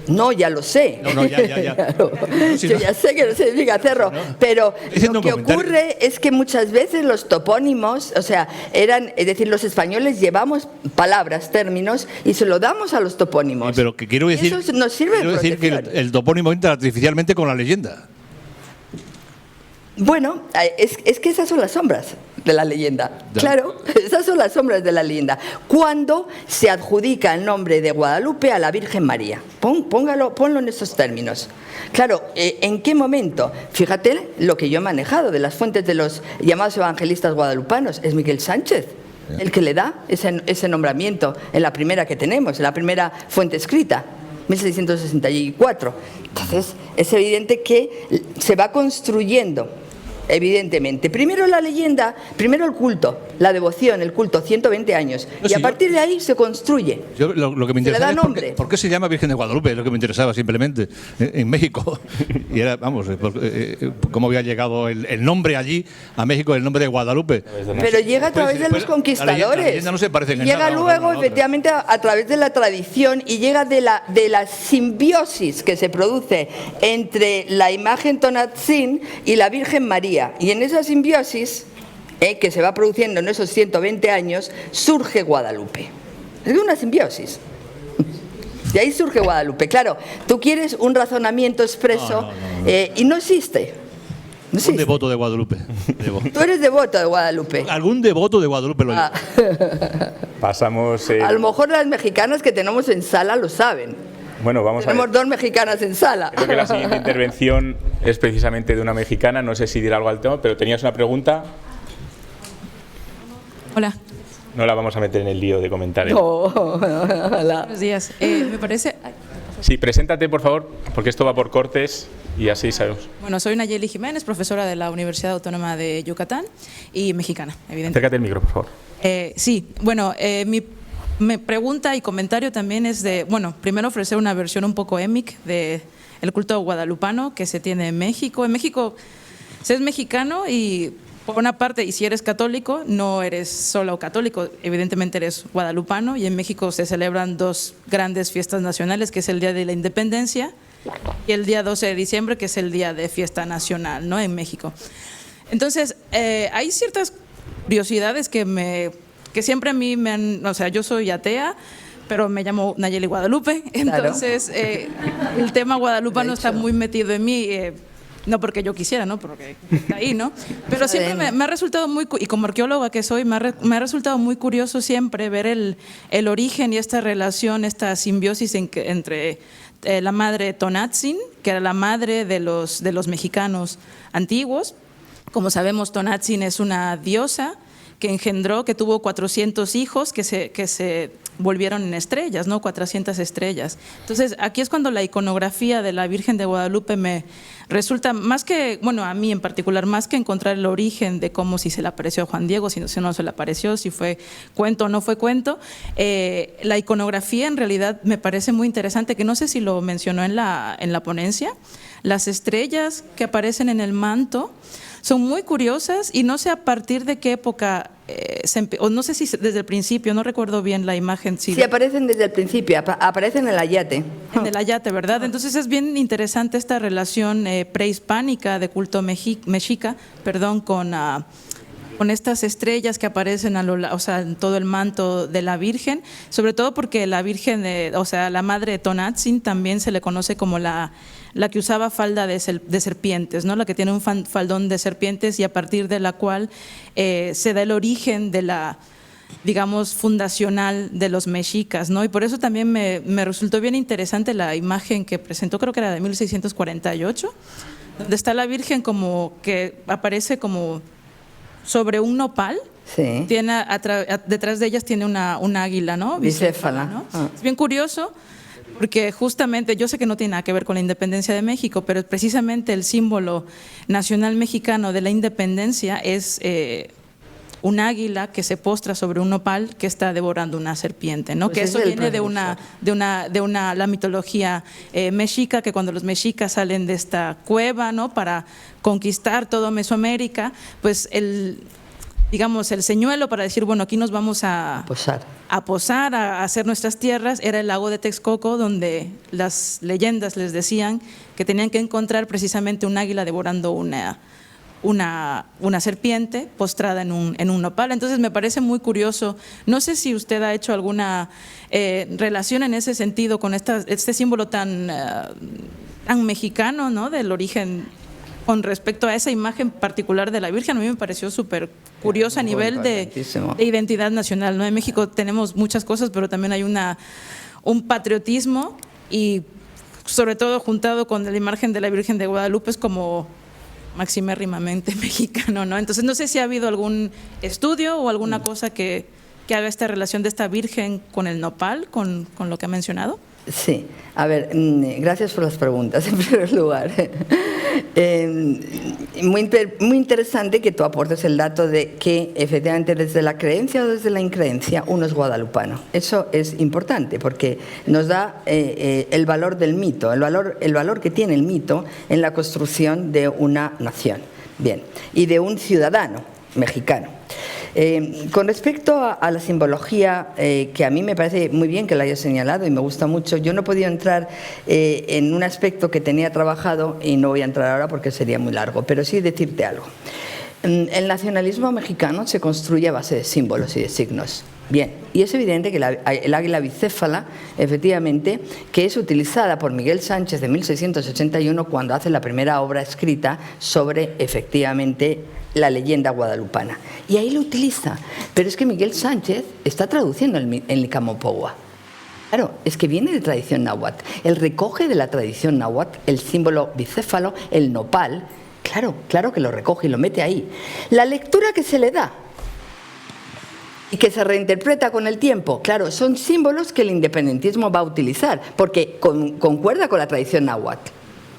B: No, ya lo sé.
D: No, ya.
B: Claro. Yo ya sé que no significa cerro, pero lo que ocurre es que muchas veces los topónimos, o sea, es decir, los españoles llevamos palabras, términos y se lo damos a los topónimos.
D: Sí, pero que quiero decir,
B: eso nos sirve de
D: decir que el topónimo entra artificialmente con la leyenda.
B: Bueno, es que esas son las sombras de la leyenda. Claro, esas son las sombras de la leyenda. Cuando se adjudica el nombre de Guadalupe a la Virgen María. Ponlo en esos términos. Claro, ¿en qué momento? Fíjate lo que yo he manejado de las fuentes de los llamados evangelistas guadalupanos. Es Miguel Sánchez el que le da ese nombramiento en la primera que tenemos, en la primera fuente escrita. 1664. Entonces, es evidente que se va construyendo, evidentemente. Primero la leyenda, primero el culto, la devoción, el culto, 120 años. Y a partir de ahí se construye.
D: Lo que me interesaba es por qué se llama Virgen de Guadalupe, es lo que me interesaba simplemente, en México. Y era, vamos, cómo había llegado el nombre allí, a México, el nombre de Guadalupe.
B: Pero llega a través de los conquistadores. La leyenda
D: no se parece en
B: llega
D: nada,
B: luego, efectivamente, a través de la tradición y llega de la simbiosis que se produce entre la imagen Tonatzin y la Virgen María. Y en esa simbiosis que se va produciendo en esos 120 años, surge Guadalupe. Es una simbiosis. De ahí surge Guadalupe. Claro, tú quieres un razonamiento expreso y no existe. No existe.
D: Un devoto de Guadalupe.
B: Tú eres devoto de Guadalupe.
D: Algún devoto de Guadalupe lo
A: Pasamos...
B: A lo mejor las mexicanas que tenemos en sala lo saben.
A: Bueno, vamos
B: Tenemos
A: a ver.
B: 2 mexicanas en sala.
A: Creo que la siguiente intervención es precisamente de una mexicana. No sé si dirá algo al tema, pero tenías una pregunta.
E: Hola.
A: No la vamos a meter en el lío de comentarios.
E: Buenos días. Me parece...
A: Sí, preséntate, por favor, porque esto va por cortes y así sabemos.
E: Bueno, soy Nayeli Jiménez, profesora de la Universidad Autónoma de Yucatán y mexicana, evidentemente.
A: Acércate el micro, por favor.
E: Sí, bueno, mi pregunta y comentario también es de, bueno, primero ofrecer una versión un poco émic de el culto guadalupano que se tiene en México. En México se es mexicano y por una parte, y si eres católico, no eres solo católico, evidentemente eres guadalupano, y en México se celebran 2 grandes fiestas nacionales, que es el Día de la Independencia y el día 12 de diciembre, que es el Día de Fiesta Nacional, ¿no?, en México. Entonces, hay ciertas curiosidades que siempre a mí me han, o sea, yo soy atea, pero me llamo Nayeli Guadalupe, entonces el tema guadalupano está muy metido en mí, no porque yo quisiera, ¿no?, porque está ahí, ¿no? Pero siempre me ha resultado muy, y como arqueóloga que soy, me ha resultado muy curioso siempre ver el origen y esta relación, esta simbiosis entre la madre Tonatzin, que era la madre de los mexicanos antiguos. Como sabemos, Tonatzin es una diosa que engendró, que tuvo 400 hijos que se volvieron en estrellas, ¿no? 400 estrellas. Entonces, aquí es cuando la iconografía de la Virgen de Guadalupe me resulta, más que, bueno, a mí en particular, más que encontrar el origen de cómo, si se le apareció a Juan Diego, si no se le apareció, si fue cuento o no fue cuento, la iconografía en realidad me parece muy interesante, que no sé si lo mencionó en la ponencia, las estrellas que aparecen en el manto son muy curiosas y no sé a partir de qué época, o no sé si desde el principio, no recuerdo bien la imagen.
B: Sí, aparecen desde el principio, aparecen en el ayate.
E: En el ayate, ¿verdad? Entonces es bien interesante esta relación prehispánica de culto mexica, con estas estrellas que aparecen o sea, en todo el manto de la Virgen, sobre todo porque la Virgen, o sea, la madre de Tonatzin también se le conoce como la que usaba falda de serpientes, ¿no? La que tiene un faldón de serpientes y a partir de la cual se da el origen de la, digamos, fundacional de los mexicas, ¿no? Y por eso también me resultó bien interesante la imagen que presentó, creo que era de 1648, donde está la Virgen como que aparece como sobre un nopal.
B: Sí.
E: Tiene detrás de ellas tiene una águila, ¿no?
B: Bicéfala,
E: ¿no? Es bien curioso porque justamente, yo sé que no tiene nada que ver con la independencia de México, pero precisamente el símbolo nacional mexicano de la independencia es un águila que se postra sobre un nopal que está devorando una serpiente, ¿no? Pues que eso viene de la mitología mexica, que cuando los mexicas salen de esta cueva, ¿no?, para conquistar todo Mesoamérica, pues el señuelo para decir, bueno, aquí nos vamos a posar, a hacer nuestras tierras, era el lago de Texcoco, donde las leyendas les decían que tenían que encontrar precisamente un águila devorando una serpiente postrada en un nopal. Entonces me parece muy curioso. No sé si usted ha hecho alguna relación en ese sentido con este símbolo tan mexicano, ¿no?, del origen, con respecto a esa imagen particular de la Virgen. A mí me pareció súper curiosa a nivel de identidad nacional, ¿no? En México tenemos muchas cosas, pero también hay un patriotismo y sobre todo juntado con la imagen de la Virgen de Guadalupe es como maximérrimamente mexicano, ¿no? Entonces no sé si ha habido algún estudio o alguna cosa que haga esta relación de esta Virgen con el nopal, con lo que ha mencionado.
B: Sí, a ver, gracias por las preguntas en primer lugar. Muy interesante que tú aportes el dato de que efectivamente desde la creencia o desde la increencia uno es guadalupano. Eso es importante porque nos da el valor del mito, el valor que tiene el mito en la construcción de una nación, bien, y de un ciudadano mexicano. Con respecto a la simbología, que a mí me parece muy bien que la haya señalado y me gusta mucho, yo no he podido entrar en un aspecto que tenía trabajado y no voy a entrar ahora porque sería muy largo, pero sí decirte algo. El nacionalismo mexicano se construye a base de símbolos y de signos. Bien, y es evidente que el águila bicéfala, efectivamente, que es utilizada por Miguel Sánchez de 1681 cuando hace la primera obra escrita sobre, efectivamente, la leyenda guadalupana. Y ahí lo utiliza. Pero es que Miguel Sánchez está traduciendo el Licamopowa. Claro, es que viene de tradición náhuatl. Él recoge de la tradición náhuatl el símbolo bicéfalo, el nopal. Claro que lo recoge y lo mete ahí. La lectura que se le da y que se reinterpreta con el tiempo, claro, son símbolos que el independentismo va a utilizar, porque concuerda con la tradición náhuatl,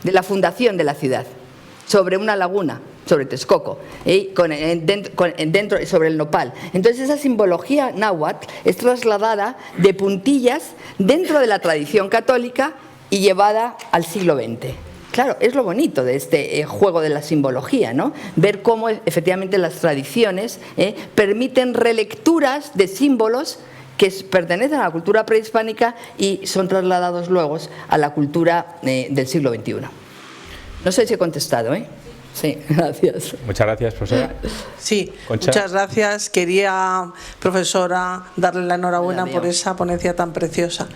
B: de la fundación de la ciudad, sobre una laguna, sobre Texcoco, dentro, sobre el nopal. Entonces esa simbología náhuatl es trasladada de puntillas dentro de la tradición católica y llevada al siglo XX. Claro, es lo bonito de este juego de la simbología, ¿no? Ver cómo efectivamente las tradiciones permiten relecturas de símbolos que pertenecen a la cultura prehispánica y son trasladados luego a la cultura del siglo XXI. No sé si he contestado, ¿eh? Sí, gracias.
A: Muchas gracias, profesora.
F: Sí,
A: Concha.
F: muchas gracias. Quería, profesora, darle la enhorabuena por esa ponencia tan preciosa.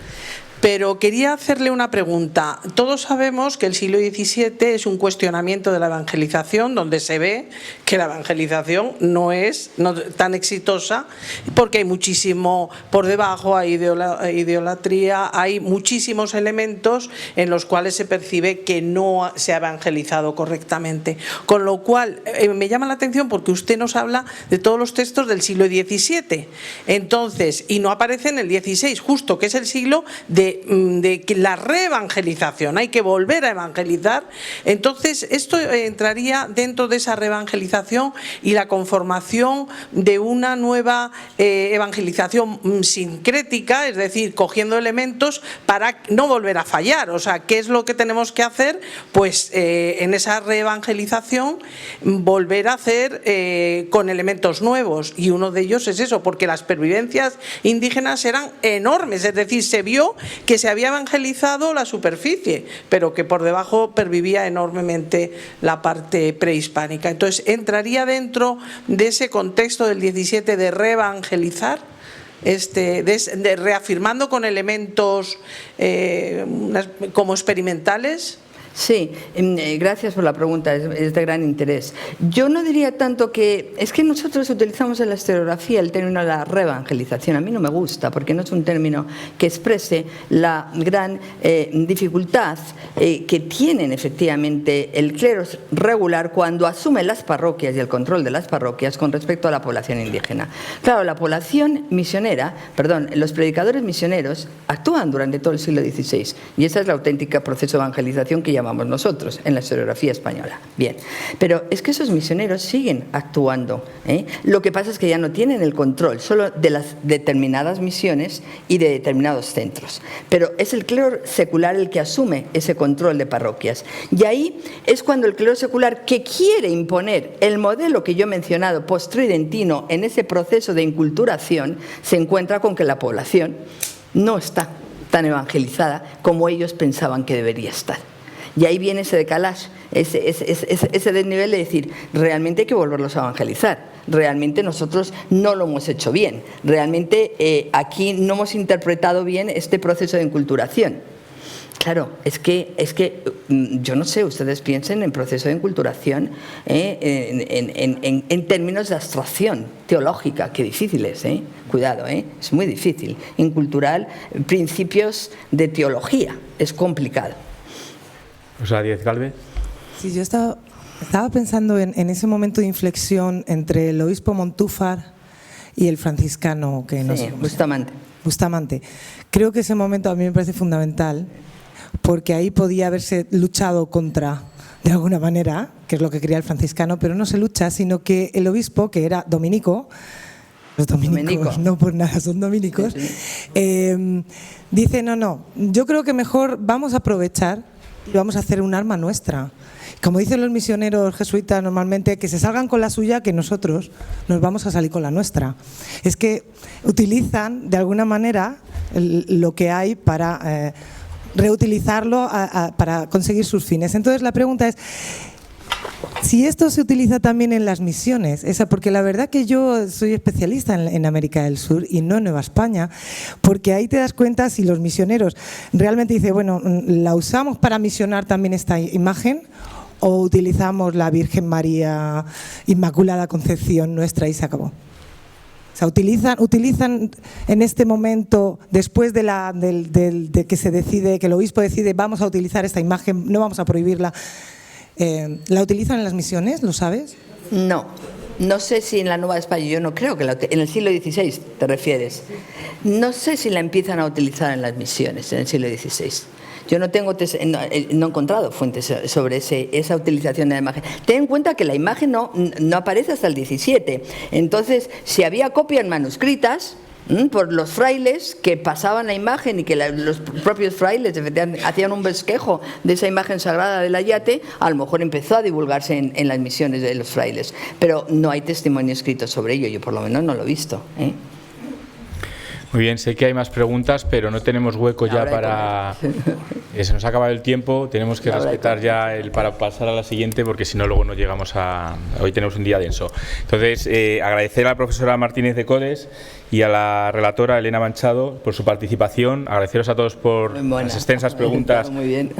F: Pero quería hacerle una pregunta. Todos sabemos que el siglo XVII es un cuestionamiento de la evangelización, donde se ve que la evangelización no es tan exitosa, porque hay muchísimo por debajo, hay idolatría, hay muchísimos elementos en los cuales se percibe que no se ha evangelizado correctamente. Con lo cual, me llama la atención porque usted nos habla de todos los textos del siglo XVII. Entonces, y no aparece en el XVI, justo, que es el siglo de la reevangelización, hay que volver a evangelizar. Entonces esto entraría dentro de esa reevangelización y la conformación de una nueva evangelización sincrética, es decir, cogiendo elementos para no volver a fallar. O sea, ¿qué es lo que tenemos que hacer? Pues en esa reevangelización volver a hacer con elementos nuevos, y uno de ellos es eso, porque las pervivencias indígenas eran enormes, es decir, se vio que se había evangelizado la superficie, pero que por debajo pervivía enormemente la parte prehispánica. Entonces, ¿entraría dentro de ese contexto del 17 de reevangelizar? Reafirmando con elementos como experimentales.
B: Sí, gracias por la pregunta, es de gran interés. Yo no diría tanto que... Es que nosotros utilizamos en la historiografía el término de la reevangelización. A mí no me gusta, porque no es un término que exprese la gran dificultad que tienen efectivamente el clero regular cuando asume las parroquias y el control de las parroquias con respecto a la población indígena. Claro, la población misionera, los predicadores misioneros actúan durante todo el siglo XVI, y ese es el auténtico proceso de evangelización que llamamos nosotros en la historiografía española. Bien, pero es que esos misioneros siguen actuando, ¿eh? Lo que pasa es que ya no tienen el control solo de las determinadas misiones y de determinados centros, pero es el clero secular el que asume ese control de parroquias, y ahí es cuando el clero secular, que quiere imponer el modelo que yo he mencionado posttridentino en ese proceso de inculturación, se encuentra con que la población no está tan evangelizada como ellos pensaban que debería estar. Y ahí viene ese decalaje, ese desnivel de decir, realmente hay que volverlos a evangelizar, realmente nosotros no lo hemos hecho bien, realmente aquí no hemos interpretado bien este proceso de enculturación. Claro, es que yo no sé, ustedes piensen en proceso de enculturación en términos de abstracción teológica, qué difícil es, cuidado, es muy difícil. Inculturar principios de teología es complicado.
A: O sea, Díez Galvez.
G: Sí, yo estaba pensando en ese momento de inflexión entre el obispo Montúfar y el franciscano que Bustamante. Creo que ese momento a mí me parece fundamental, porque ahí podía haberse luchado contra, de alguna manera, que es lo que quería el franciscano, pero no se lucha, sino que el obispo, que era dominico, los dominicos no por nada son dominicos, dice, no, yo creo que mejor vamos a aprovechar y vamos a hacer un arma nuestra. Como dicen los misioneros jesuitas normalmente, que se salgan con la suya, que nosotros nos vamos a salir con la nuestra. Es que utilizan de alguna manera lo que hay para reutilizarlo para conseguir sus fines. Entonces la pregunta es, si esto se utiliza también en las misiones, porque la verdad que yo soy especialista en América del Sur y no en Nueva España, porque ahí te das cuenta si los misioneros realmente dicen, bueno, ¿la usamos para misionar también esta imagen o utilizamos la Virgen María Inmaculada Concepción nuestra y se acabó? O sea, utilizan en este momento, después de que se decide, que el obispo decide vamos a utilizar esta imagen, no vamos a prohibirla, ¿la utilizan en las misiones? ¿Lo sabes?
B: No. No sé si en la Nueva España, yo no creo que en el siglo XVI te refieres. No sé si la empiezan a utilizar en las misiones en el siglo XVI. Yo no he encontrado fuentes sobre esa utilización de la imagen. Ten en cuenta que la imagen no aparece hasta el 17. Entonces, si había copias manuscritas por los frailes que pasaban la imagen y que los propios frailes hacían un bosquejo de esa imagen sagrada del ayate, a lo mejor empezó a divulgarse en las misiones de los frailes. Pero no hay testimonio escrito sobre ello, yo por lo menos no lo he visto.
A: Muy bien, sé que hay más preguntas, pero no tenemos hueco ya para... Se nos ha acabado el tiempo, tenemos que respetar ya para pasar a la siguiente, porque si no luego no llegamos a... Hoy tenemos un día denso. Entonces, agradecer a la profesora Martínez de Codes y a la relatora Elena Manchado por su participación, agradeceros a todos por las extensas preguntas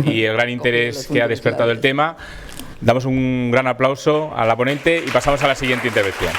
A: y el gran interés que ha despertado el tema. Damos un gran aplauso a la ponente y pasamos a la siguiente intervención.